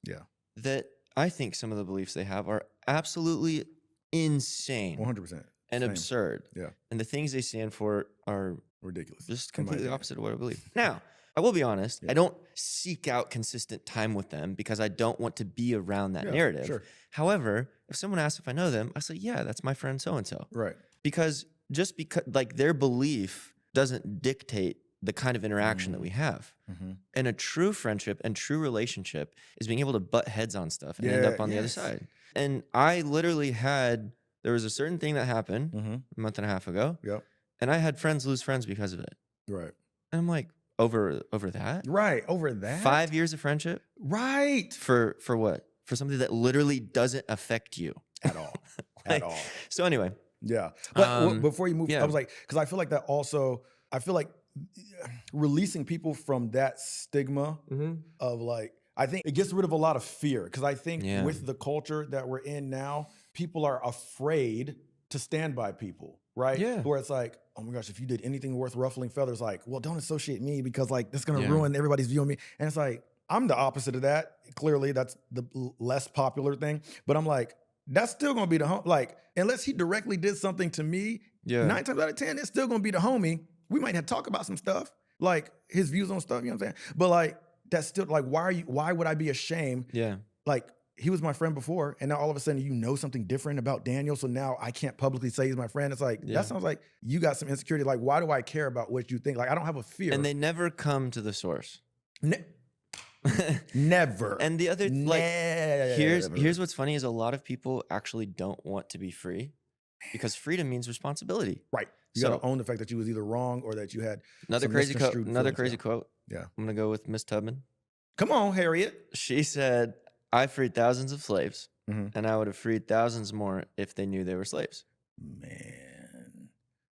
that I think some of the beliefs they have are absolutely insane. 100%. And absurd. Yeah. And the things they stand for are ridiculous. Just completely opposite of what I believe. Now, I will be honest, I don't seek out consistent time with them because I don't want to be around that narrative. Sure. However, if someone asks if I know them, I say, yeah, that's my friend so-and-so. Right. Because like their belief doesn't dictate the kind of interaction that we have. And a true friendship and true relationship is being able to butt heads on stuff and end up on the other side. And I literally there was a certain thing that happened a month and a half ago. Yep. And I had friends lose friends because of it. Right. And I'm like, over that? Right. Over that? 5 years of friendship? Right. For what? For something that literally doesn't affect you. At all. At all. So anyway. Yeah. But before you move, I was like, because I feel like that also, I feel like releasing people from that stigma of like, I think it gets rid of a lot of fear. Because I think with the culture that we're in now, people are afraid to stand by people, right? Yeah. Where it's like, oh my gosh, if you did anything worth ruffling feathers, like, well, don't associate me because like this is gonna ruin everybody's view of me. And it's like, I'm the opposite of that. Clearly, that's the less popular thing. But I'm like, that's still gonna be the home. Like, unless he directly did something to me, 9 times out of 10, it's still gonna be the homie. We might have to talk about some stuff, like his views on stuff, you know what I'm saying? But like, that's still like, why would I be ashamed? Yeah. Like, he was my friend before, and now all of a sudden you know something different about Daniel, so now I can't publicly say he's my friend. It's like, that sounds like you got some insecurity. Like, why do I care about what you think? Like, I don't have a fear. And they never come to the source. Never. And the other, like, here's what's funny is a lot of people actually don't want to be free because freedom means responsibility. Right. You got to own the fact that you was either wrong or that you had another crazy quote. Yeah. I'm going to go with Miss Tubman. Come on, Harriet. She said, I freed thousands of slaves, and I would have freed thousands more if they knew they were slaves. Man.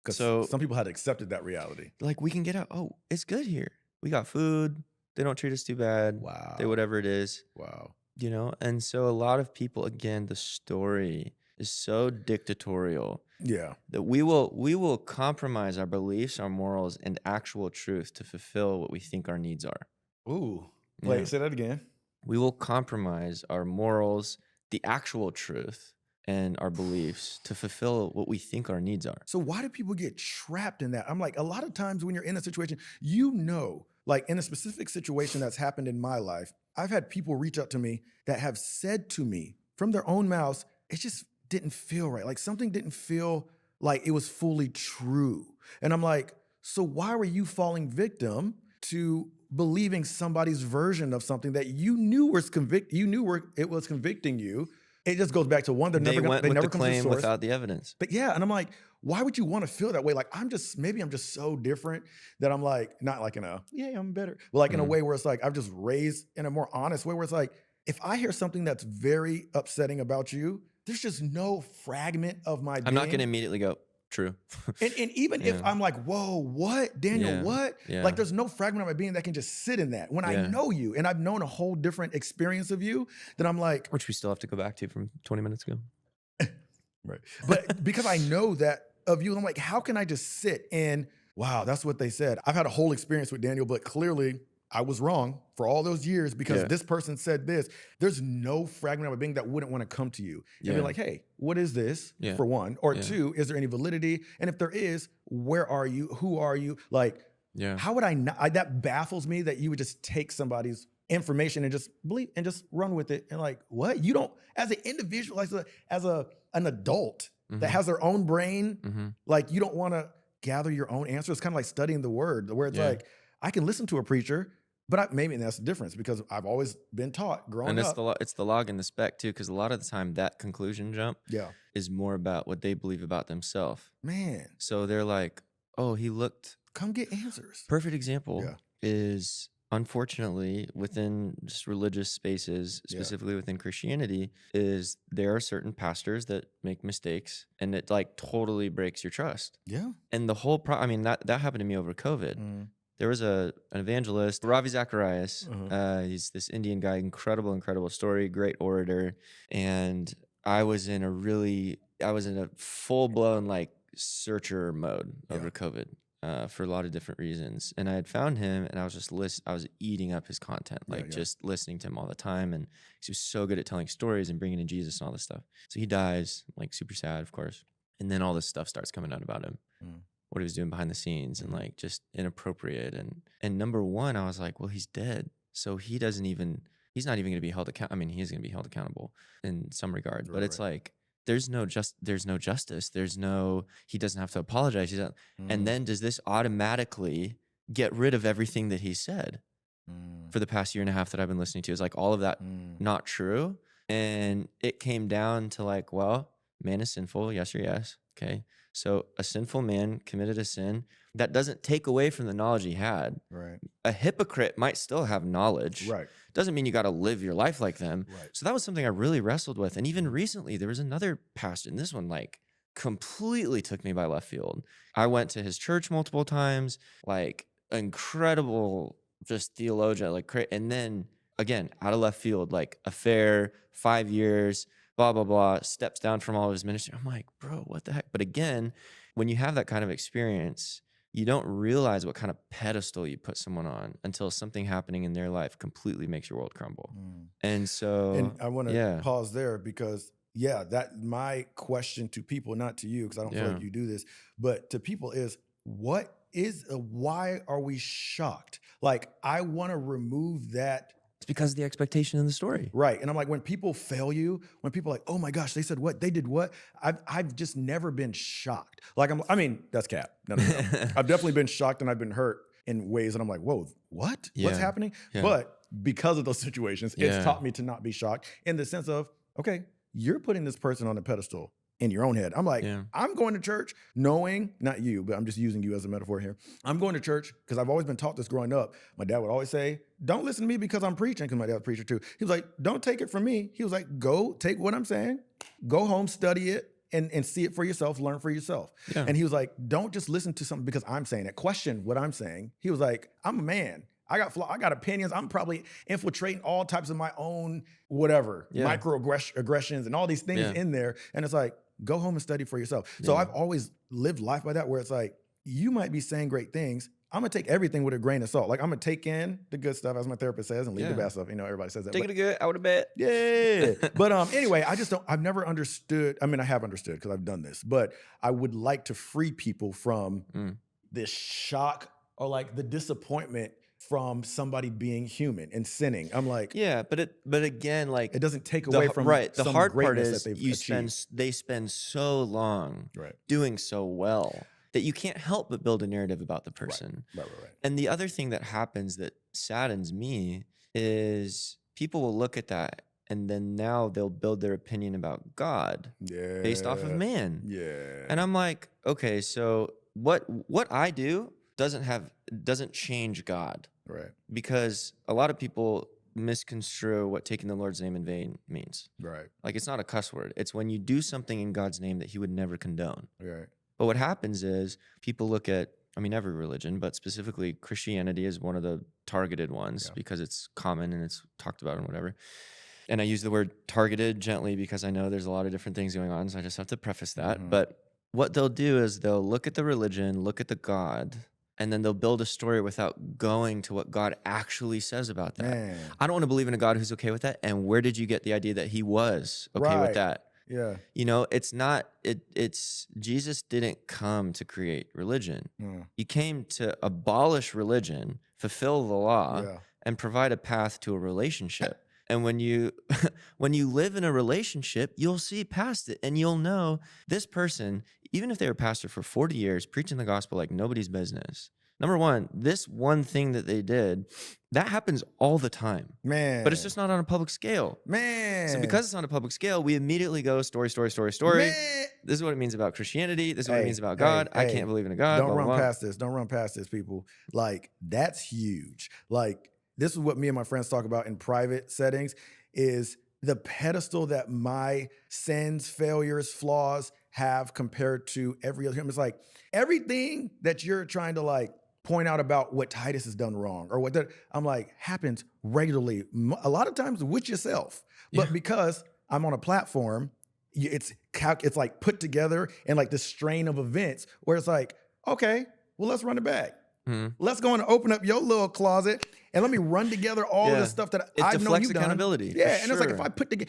Because some people had accepted that reality. Like, we can get out. Oh, it's good here. We got food. They don't treat us too bad. Wow. They whatever it is. Wow. You know? And so a lot of people, again, the story is so dictatorial. Yeah. That we will compromise our beliefs, our morals, and actual truth to fulfill what we think our needs are. Ooh. Wait, say that again. We will compromise our morals, the actual truth, and our beliefs to fulfill what we think our needs are. So why do people get trapped in that? I'm like, a lot of times when you're in a situation, you know, like in a specific situation that's happened in my life, I've had people reach out to me that have said to me from their own mouths, it just didn't feel right. Like something didn't feel like it was fully true. And I'm like, so why were you falling victim to believing somebody's version of something that you knew was it was convicting you? It just goes back to one, they never come to the claim source without the evidence. But yeah, and I'm like, why would you want to feel that way? Like maybe I'm just so different that I'm like, not like in a I'm better, but like in a way where it's like I've just raised in a more honest way where it's like, if I hear something that's very upsetting about you, there's just no fragment of my being. I'm not going to immediately go, true. and even if I'm like, whoa, what? Daniel, what? Yeah. Like there's no fragment of my being that can just sit in that. When I know you and I've known a whole different experience of you, then I'm like. Which we still have to go back to from 20 minutes ago. Right. But because I know that of you. I'm like, how can I just sit and, wow, that's what they said. I've had a whole experience with Daniel, but clearly I was wrong for all those years because this person said this. There's no fragment of a being that wouldn't want to come to you and be like, hey, what is this, for one? Or two, is there any validity? And if there is, where are you? Who are you? Like, how would I not? That baffles me that you would just take somebody's information and just believe and just run with it. And like, what? You don't, as an individual, as an adult that has their own brain, like you don't want to gather your own answer. It's kind of like studying the word, where it's like, I can listen to a preacher, but maybe that's the difference because I've always been taught growing up. And it's the log and the spec too, because a lot of the time that conclusion jump is more about what they believe about themselves. Man. So they're like, oh, he looked. Come get answers. Perfect example is, unfortunately, within just religious spaces, specifically within Christianity, is there are certain pastors that make mistakes and it like totally breaks your trust. Yeah. And the whole I mean, that happened to me over COVID. There was an evangelist, Ravi Zacharias. He's this Indian guy, incredible story, great orator. And I was in a full-blown like searcher mode over COVID. For a lot of different reasons. And I had found him and I was just I was eating up his content, just listening to him all the time. And he was so good at telling stories and bringing in Jesus and all this stuff. So he dies, like super sad, of course. And then all this stuff starts coming out about him, what he was doing behind the scenes and like just inappropriate. And number one, I was like, well, he's dead. So he's not even going to be held accountable. I mean, he is going to be held accountable in some regard, but it's like, there's no justice. He doesn't have to apologize. And then does this automatically get rid of everything that he said for the past year and a half that I've been listening to? Is like all of that not true? And it came down to like, well, man is sinful. Yes or yes. Okay. So a sinful man committed a sin. That doesn't take away from the knowledge he had. Right. A hypocrite might still have knowledge. Right. Doesn't mean you got to live your life like them. Right. So that was something I really wrestled with. And even recently, there was another pastor, and this one like completely took me by left field. I went to his church multiple times, like incredible, just theologian, like, and then again, out of left field, like affair, 5 years, blah, blah, blah, steps down from all of his ministry. I'm like, bro, what the heck? But again, when you have that kind of experience, you don't realize what kind of pedestal you put someone on until something happening in their life completely makes your world crumble. And so, and I want to pause there because that my question to people, not to you, because I don't feel like you do this, but to people is, why are we shocked? Like, I want to remove that. It's because of the expectation in the story. Right. And I'm like, when people fail you, when people are like, oh my gosh, they said what? They did what? I've just never been shocked. Like, I mean, that's cap. No. I've definitely been shocked and I've been hurt in ways that I'm like, whoa, what? What's happening? Yeah. But because of those situations, it's taught me to not be shocked in the sense of, okay, you're putting this person on a pedestal in your own head. I'm like, I'm going to church knowing, not you, but I'm just using you as a metaphor here. I'm going to church because I've always been taught this growing up. My dad would always say, don't listen to me because I'm preaching, because my dad was a preacher too. He was like, don't take it from me. He was like, go take what I'm saying, go home, study it, and see it for yourself, learn for yourself. Yeah. And he was like, don't just listen to something because I'm saying it. Question what I'm saying. He was like, I'm a man. I got opinions. I'm probably infiltrating all types of my own microaggressions and all these things in there. And it's like, go home and study for yourself. So I've always lived life by that, where it's like, you might be saying great things. I'm going to take everything with a grain of salt. Like, I'm going to take in the good stuff, as my therapist says, and leave the bad stuff. You know, everybody says that. Take it good, out of bed. Yeah. But anyway, I've never understood. I mean, I have understood because I've done this, but I would like to free people from this shock or like the disappointment from somebody being human and sinning. I'm like, but again, like, it doesn't take away from the hard part is that they spend so long doing so well that you can't help but build a narrative about the person. Right. And the other thing that happens that saddens me is people will look at that and then now they'll build their opinion about God based off of man. Yeah. And I'm like, okay, so what I do doesn't change God. Right. Because a lot of people misconstrue what taking the Lord's name in vain means. Right. Like, it's not a cuss word. It's when you do something in God's name that he would never condone. Right. But what happens is people look at, I mean, every religion, but specifically Christianity is one of the targeted ones because it's common and it's talked about and whatever. And I use the word targeted gently because I know there's a lot of different things going on, so I just have to preface that. But what they'll do is they'll look at the religion, look at the God, and then they'll build a story without going to what God actually says about that. Man. I don't want to believe in a God who's okay with that. And where did you get the idea that he was okay with that? Yeah. You know, it's Jesus didn't come to create religion. He came to abolish religion, fulfill the law, and provide a path to a relationship. And when you live in a relationship, you'll see past it and you'll know this person, even if they were pastor for 40 years, preaching the gospel like nobody's business. Number one, this one thing that they did, that happens all the time. Man. But it's just not on a public scale. Man. So because it's on a public scale, we immediately go story. Man. This is what it means about Christianity. This is what it means about God. I can't believe in a God. Don't blah, run blah, blah. past this. Don't run past this, people. Like, that's huge. Like, this is what me and my friends talk about in private settings, is the pedestal that my sins, failures, flaws have compared to every other human. It's like everything that you're trying to like point out about what Titus has done wrong or what that I'm like happens regularly, a lot of times with yourself. But because I'm on a platform, it's like put together in like this strain of events where it's like, okay, well, let's run it back. Let's go and open up your little closet and let me run together all of the stuff that I've known you've done. Accountability. Yeah, and it's like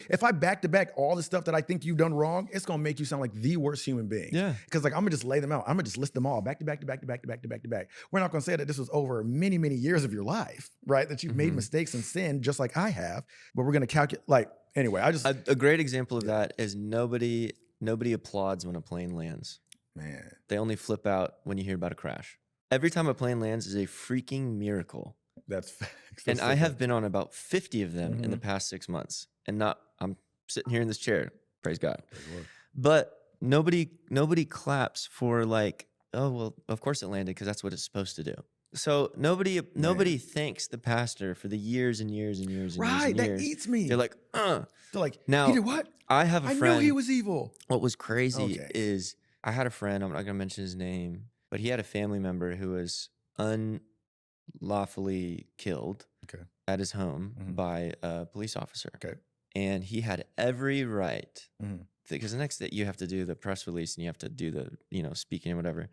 if I back to back all the stuff that I think you've done wrong, it's gonna make you sound like the worst human being. Yeah, because like I'm gonna just lay them out. I'm gonna just list them all back to back. We're not gonna say that this was over many, many years of your life, right? That you've made mistakes and sinned just like I have. But we're gonna calculate. Like anyway, I just a great example of that is nobody applauds when a plane lands. Man, they only flip out when you hear about a crash. Every time a plane lands is a freaking miracle. That's facts. And I have been on about 50 of them in the past 6 months. And I'm sitting here in this chair. Praise God. But nobody claps for like, oh, well, of course it landed because that's what it's supposed to do. So nobody thanks the pastor for the years and years and years and years. Right, that eats me. They're like, They're like, now, he did what? I have a friend. I knew he was evil. What was crazy is I had a friend, I'm not going to mention his name, but he had a family member who was unlawfully killed at his home by a police officer. And he had every right, because the next day you have to do the press release and you have to do the, speaking and whatever.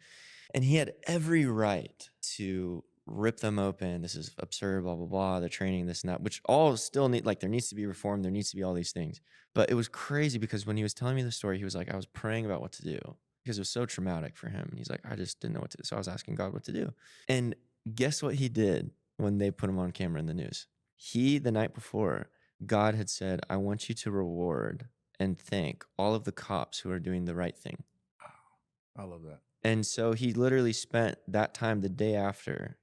And he had every right to rip them open. This is absurd, blah, blah, blah, the training, this and that, which all still need, like there needs to be reform. There needs to be all these things. But it was crazy because when he was telling me the story, he was like, I was praying about what to do because it was so traumatic for him. And he's like, I just didn't know what to do. So I was asking God what to do. And guess what he did when they put him on camera in the news? The night before, God had said, I want you to reward and thank all of the cops who are doing the right thing. I love that. And so he literally spent that time the day after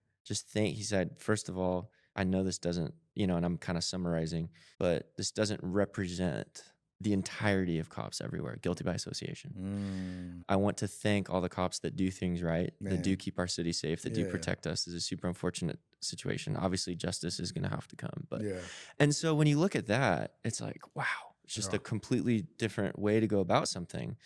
he said, first of all, I know this doesn't, and I'm kind of summarizing, but this doesn't represent the entirety of cops everywhere, guilty by association. I want to thank all the cops that do things right, that do keep our city safe, that do protect us. This is a super unfortunate situation. Obviously, justice is going to have to come. But and so when you look at that, it's like, wow, it's just a completely different way to go about something.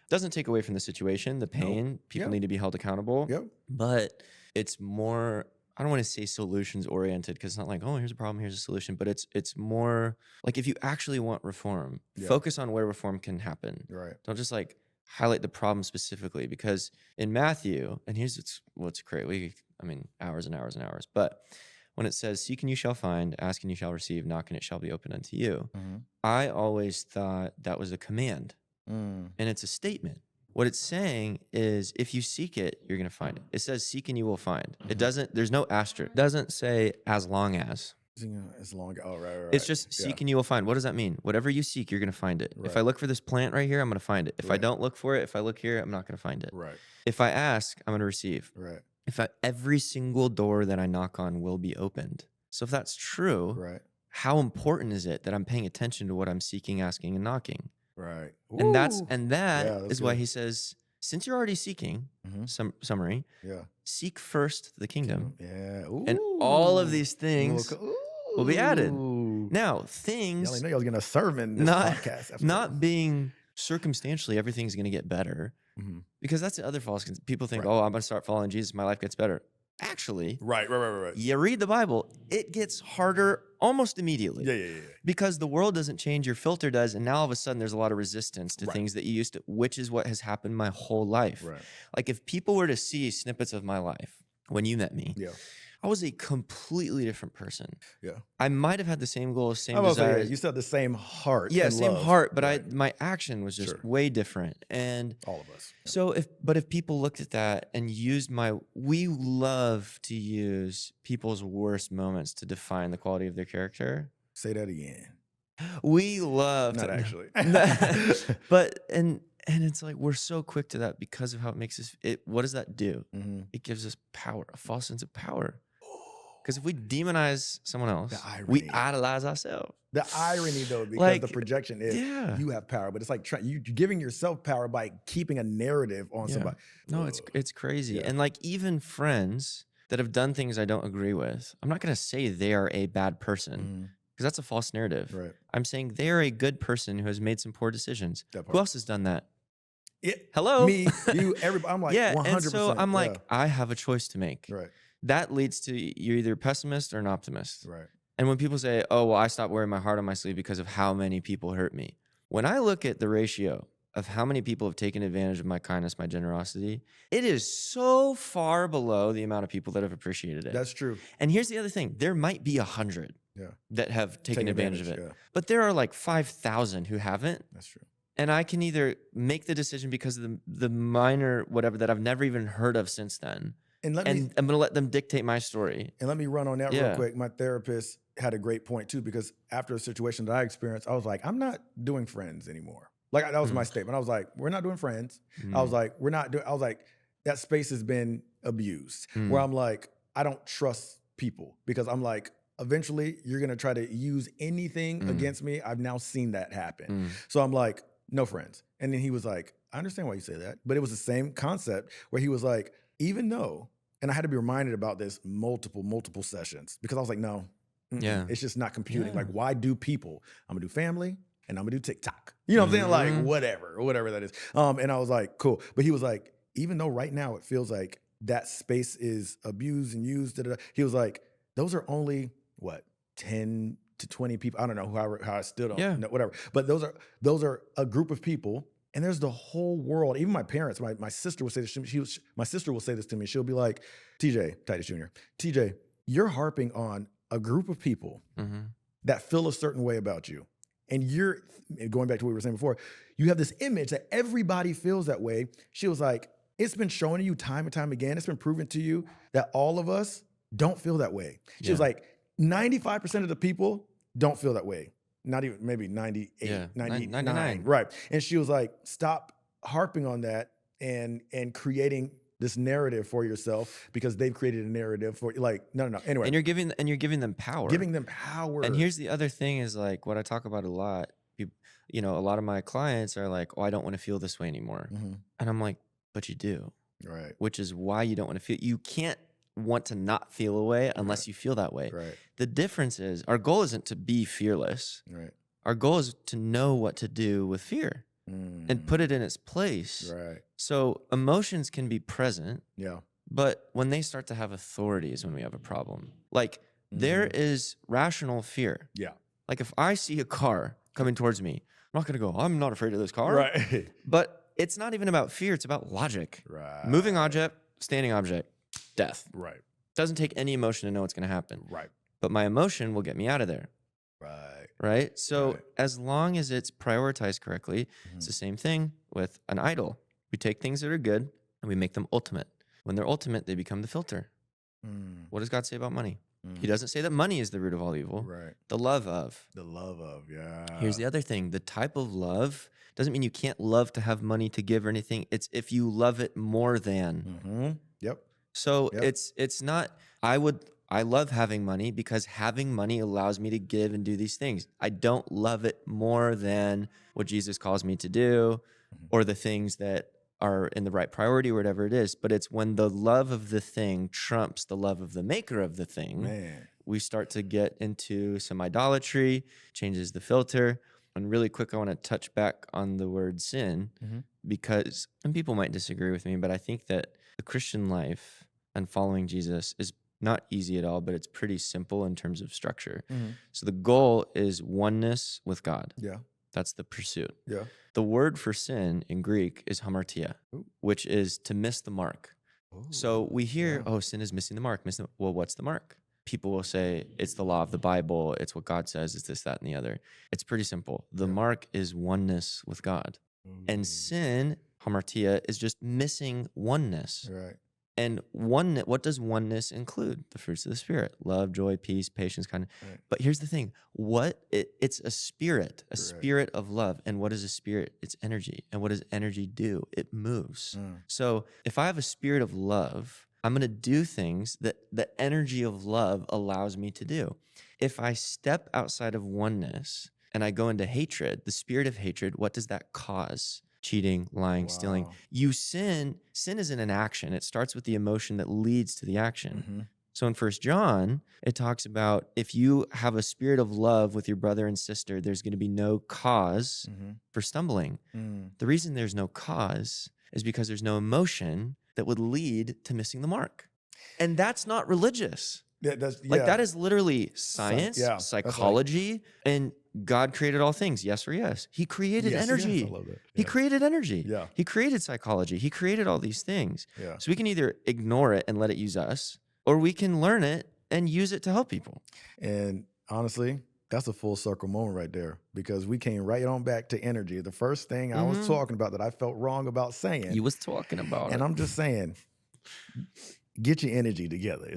Doesn't take away from the situation, the pain. People need to be held accountable. But it's more, I don't want to say solutions oriented because it's not like, oh, here's a problem, here's a solution. But it's more like if you actually want reform, focus on where reform can happen. Right. Don't just like highlight the problem specifically, because in Matthew, and here's what's great. Hours and hours and hours. But when it says, seek and you shall find, ask and you shall receive, knock and it shall be opened unto you. I always thought that was a command. And it's a statement. What it's saying is if you seek it, you're going to find it. It says seek and you will find. It doesn't, there's no asterisk. It doesn't say as long as. As long, right. It's just seek and you will find. What does that mean? Whatever you seek, you're going to find it. Right. If I look for this plant right here, I'm going to find it. If I don't look for it, if I look here, I'm not going to find it. Right. If I ask, I'm going to receive. Right. Every single door that I knock on will be opened. So if that's true, how important is it that I'm paying attention to what I'm seeking, asking, and knocking? Right. And that is why he says, since you're already seeking, summary, seek first the kingdom. And all of these things will be added. Now, things... Y'all know y'all going to sermon this podcast. Not being circumstantially, everything's going to get better. Because that's the other false... People think, oh, I'm going to start following Jesus, my life gets better. Actually, right. You read the Bible, it gets harder almost immediately. Yeah. Because the world doesn't change, your filter does, and now all of a sudden there's a lot of resistance to things that you used to, which is what has happened my whole life. Right. Like if people were to see snippets of my life when you met me, I was a completely different person. Yeah. I might have had the same goals, same Say, desires. you said the same heart. Yeah, and same love. heart, but my action was just way different. And all of us. Yeah. So if people looked at that and used we love to use people's worst moments to define the quality of their character. Say that again. We love Not actually. But and it's like we're so quick to that because of how it makes us. What does that do? Mm-hmm. It gives us power, a false sense of power. Because if we demonize someone else, we idolize ourselves. The irony, though, because the projection is you have power, but it's like you're giving yourself power by keeping a narritive on somebody. No, it's crazy. Yeah. And like even friends that have done things I don't agree with, I'm not going to say they are a bad person because that's a false narrative. Right. I'm saying they are a good person who has made some poor decisions. Who else has done that? Hello? Me, you, everybody. I'm like 100%. And so I'm like, I have a choice to make. Right. That leads to you're either a pessimist or an optimist. Right. And when people say, oh, well, I stopped wearing my heart on my sleeve because of how many people hurt me. When I look at the ratio of how many people have taken advantage of my kindness, my generosity, it is so far below the amount of people that have appreciated it. That's true. And here's the other thing. There might be 100 that have taken advantage of it. Yeah. But there are like 5,000 who haven't. That's true. And I can either make the decision because of the minor whatever that I've never even heard of since then. And I'm going to let them dictate my story. And let me run on that real quick. My therapist had a great point too, because after a situation that I experienced, I was like, I'm not doing friends anymore. Like that was my statement. I was like, we're not doing friends. I was like, that space has been abused where I'm like, I don't trust people because I'm like, eventually you're going to try to use anything against me. I've now seen that happen. So I'm like, no friends. And then he was like, I understand why you say that, but it was the same concept where he was like, even though, and I had to be reminded about this multiple sessions because I was like, no, it's just not computing. Like, why do people? I'm gonna do family and I'm gonna do TikTok. You know what I'm saying? Like whatever that is. And I was like, cool. But he was like, even though right now it feels like that space is abused and used, he was like, those are only what, 10 to 20 people. I don't know how I still don't know, whatever. But those are a group of people. And there's the whole world. Even my parents, my sister will say this to me. My sister will say this to me. She'll be like, TJ, Titus Jr., TJ, you're harping on a group of people that feel a certain way about you. And you're, going back to what we were saying before, you have this image that everybody feels that way. She was like, it's been shown to you time and time again. It's been proven to you that all of us don't feel that way. She was like, 95% of the people don't feel that way. Not even, maybe 98, 99. Right. And she was like, stop harping on that and creating this narrative for yourself because they've created a narrative for like, no. Anyway. And you're giving them power. Giving them power. And here's the other thing is like what I talk about a lot. You know, a lot of my clients are like, oh, I don't want to feel this way anymore. And I'm like, but you do. Right. Which is why you don't want to feel, you can't want to not feel a way unless you feel that way. Right. The difference is our goal isn't to be fearless. Right. Our goal is to know what to do with fear and put it in its place. Right. So emotions can be present. Yeah. But when they start to have authority is when we have a problem. Like there is rational fear. Yeah. Like if I see a car coming towards me, I'm not going to go, I'm not afraid of this car. Right. But it's not even about fear. It's about logic. Right. Moving object, standing object, death. Right. Doesn't take any emotion to know what's going to happen. Right. But my emotion will get me out of there. Right. Right. So as long as it's prioritized correctly, it's the same thing with an idol. We take things that are good and we make them ultimate. When they're ultimate, they become the filter. What does God say about money? He doesn't say that money is the root of all evil. Right. The love of. The love of, yeah. Here's the other thing. The type of love doesn't mean you can't love to have money to give or anything. It's if you love it more than. Yep. So it's not, I love having money because having money allows me to give and do these things. I don't love it more than what Jesus calls me to do or the things that are in the right priority or whatever it is. But it's when the love of the thing trumps the love of the maker of the thing, we start to get into some idolatry, changes the filter. And really quick, I want to touch back on the word sin because, and people might disagree with me, but I think that the Christian life and following Jesus is not easy at all, but it's pretty simple in terms of structure. Mm-hmm. So the goal is oneness with God. Yeah. That's the pursuit. Yeah. The word for sin in Greek is hamartia, Ooh. which is to miss the mark. Ooh, So we hear, yeah. oh, sin is missing the mark. Well, what's the mark? People will say it's the law of the Bible. It's what God says. It's this, that, and the other. It's pretty simple. The mark is oneness with God. And sin, hamartia, is just missing oneness. Right. And what does oneness include? The fruits of the Spirit: love, joy, peace, patience, kindness. Right. But here's the thing: it's a spirit of love. And what is a spirit? It's energy. And what does energy do? It moves. So if I have a spirit of love, I'm going to do things that the energy of love allows me to do. If I step outside of oneness and I go into hatred, the spirit of hatred, what does that cause? Cheating, lying, stealing. You sin. Sin isn't an action. It starts with the emotion that leads to the action. Mm-hmm. So in 1 John, it talks about if you have a spirit of love with your brother and sister, there's going to be no cause for stumbling. The reason there's no cause is because there's no emotion that would lead to missing the mark. And that's not religious. That is literally science, psychology, and God created all things. Yes or yes? He created energy. I love that. He created energy. Yeah. He created psychology. He created all these things. Yeah. So we can either ignore it and let it use us, or we can learn it and use it to help people. And honestly, that's a full circle moment right there, because we came right on back to energy. The first thing I was talking about that I felt wrong about saying. You was talking about and it. I'm just saying, get your energy together.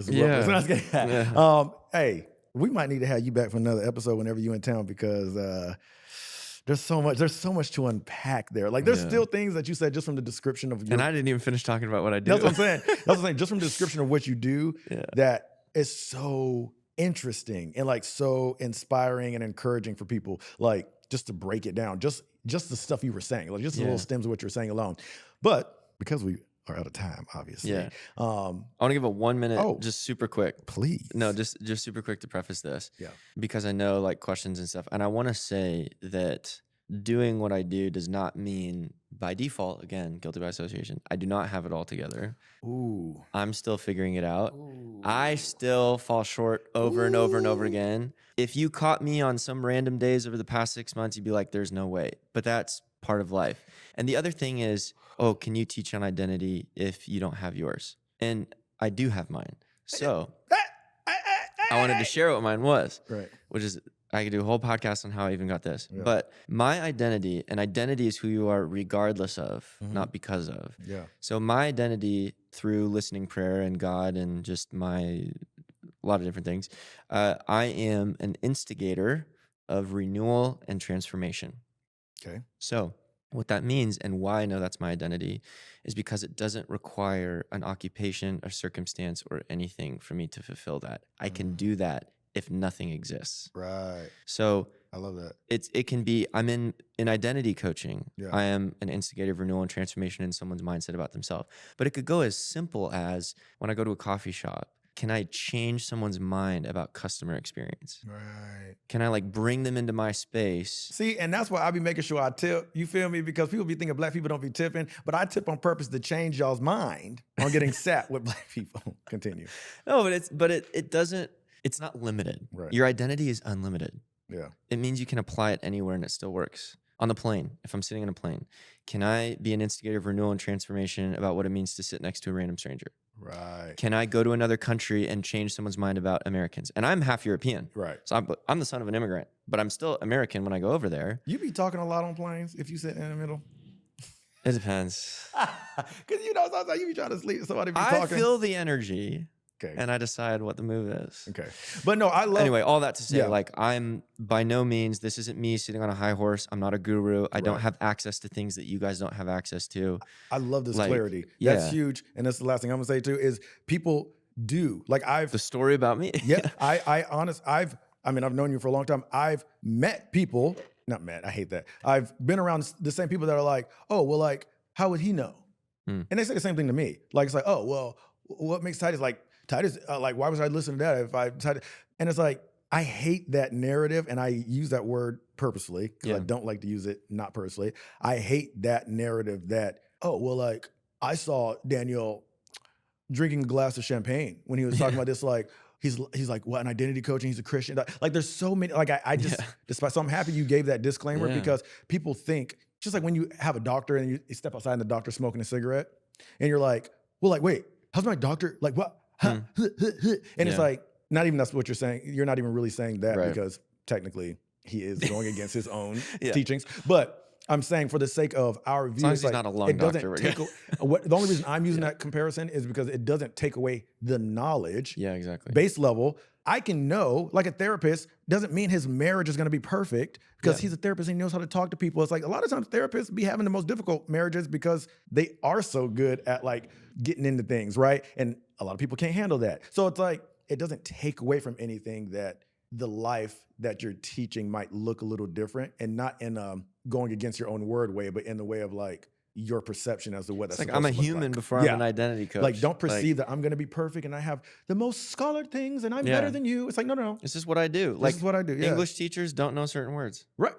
Hey, we might need to have you back for another episode whenever you're in town, because there's so much to unpack there. Like there's still things that you said just from the description of your, and I didn't even finish talking about what I do. That's what I'm saying. That's what I'm saying. Just from the description of what you do, that is so interesting and like so inspiring and encouraging for people. Like just to break it down, just the stuff you were saying, like just the little stems of what you're saying alone. But because we are out of time, obviously. I want to give a 1 minute, just super quick. Please. No, just super quick to preface this. Yeah. Because I know like questions and stuff. And I want to say that doing what I do does not mean by default, again, guilty by association, I do not have it all together. Ooh. I'm still figuring it out. Ooh. I still fall short over and over and over again. If you caught me on some random days over the past 6 months, you'd be like, there's no way. But that's part of life. And the other thing is, oh, can you teach on identity if you don't have yours? And I do have mine. So I wanted to share what mine was, which is I could do a whole podcast on how I even got this. Yeah. But my identity, and identity is who you are regardless of, not because of. Yeah. So my identity through listening prayer and God and just a lot of different things, I am an instigator of renewal and transformation. Okay. So what that means and why I know that's my identity is because it doesn't require an occupation or circumstance or anything for me to fulfill that. I can do that if nothing exists. Right. So I love that. It can be, I'm in identity coaching. Yeah. I am an instigator of renewal and transformation in someone's mindset about themselves. But it could go as simple as when I go to a coffee shop, can I change someone's mind about customer experience? Right. Can I like bring them into my space? See, and that's why I be making sure I tip. You feel me? Because people be thinking black people don't be tipping, but I tip on purpose to change y'all's mind on getting sat with black people. Continue. No, but it doesn't. It's not limited. Right. Your identity is unlimited. Yeah. It means you can apply it anywhere and it still works. On the plane, if I'm sitting on a plane, can I be an instigator of renewal and transformation about what it means to sit next to a random stranger? Right. Can I go to another country and change someone's mind about Americans? And I'm half European. Right. So I'm the son of an immigrant, but I'm still American when I go over there. You be talking a lot on planes if you sit in the middle? It depends. Because sometimes you be trying to sleep, somebody be talking. I feel the energy. Okay. And I decide what the move is. Okay. But no, I love... Anyway, all that to say, like, I'm by no means, this isn't me sitting on a high horse. I'm not a guru. I don't have access to things that you guys don't have access to. I love this clarity. That's huge. And that's the last thing I'm going to say, too, is people do. Like, The story about me? I've known you for a long time. I've met people... Not met. I hate that. I've been around the same people that are like, oh, well, like, how would he know? And they say the same thing to me. Like, it's like, oh, well, what makes Titus like... Titus, like, why was I listening to that if I Titus? And it's like, I hate that narrative, and I use that word purposely because I don't like to use it not purposely. I hate that narrative that, oh, well, like, I saw Daniel drinking a glass of champagne when he was talking about this. Like he's like, what, an identity coach, and he's a Christian. Like there's so many. Like I just despite. So I'm happy you gave that disclaimer because people think just like when you have a doctor and you step outside and the doctor's smoking a cigarette and you're like, well, like wait, how's my doctor? Like what? And it's like not even that's what you're saying. You're not even really saying that because technically he is going against his own teachings, but. I'm saying for the sake of our view, as he's not a lung doctor. The only reason I'm using that comparison is because it doesn't take away the knowledge. Yeah, exactly. Base level. I can know, like a therapist doesn't mean his marriage is going to be perfect because he's a therapist and he knows how to talk to people. It's like a lot of times therapists be having the most difficult marriages because they are so good at like getting into things, right? And a lot of people can't handle that. So it's like, it doesn't take away from anything that the life that you're teaching might look a little different, and not in going against your own word way, but in the way of like your perception as to what that's like I'm a human before I'm an identity coach. Like don't perceive that I'm going to be perfect and I have the most scholared things and I'm better than you. It's like, no. It's just what I do. This is what I do. Yeah. English teachers don't know certain words. Right.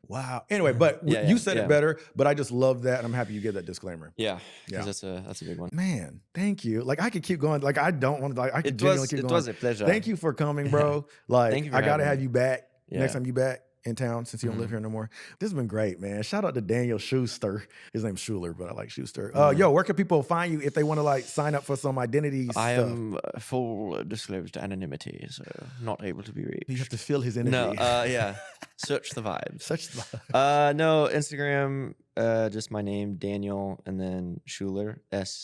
Wow. Anyway, but you said it better, but I just love that. And I'm happy you gave that disclaimer. Yeah. That's a big one. Man, thank you. Like I could keep going. Like I don't want to, like I could genuinely keep going. It was a pleasure. Thank you for coming, bro. Like thank you for I got to have you back next time you back in town since you don't live here no more. This has been great, man. Shout out to Daniel Schuster. His name's Schuler, but I like Schuster. Yo, where can people find you if they want to like sign up for some identity stuff? I am full disclosed anonymity, so not able to be reached. You have to feel his energy. No, search the vibes. Search the vibes. No, Instagram, just my name, Daniel, and then Schuler, SCHULER.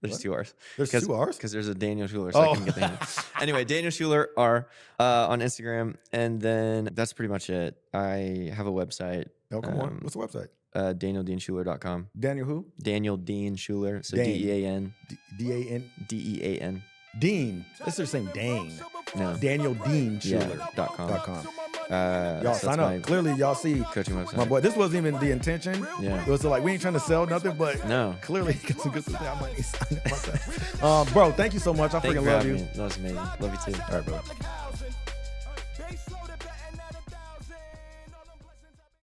There's 2 R's. There's 2 R's? Because there's a Daniel Schuler, so I can get the name. Anyway, Daniel Schuler R on Instagram. And then that's pretty much it. I have a website. Oh, come on. What's the website? DanielDeanSchuler.com. Daniel who? Daniel Dean Schuler. So Dean. D-E-A-N. D-A-N? D-E-A-N. Dean. That's their saying Dane. No. Daniel Dean Schuler. .com. Y'all sign up. Clearly, y'all see coaching website. My boy. This wasn't even the intention. Yeah. It was like we ain't trying to sell nothing, but clearly he got some good stuff. I might need to sign up myself. Bro, thank you so much. I freaking love you. That was amazing. Love you too. All right, bro.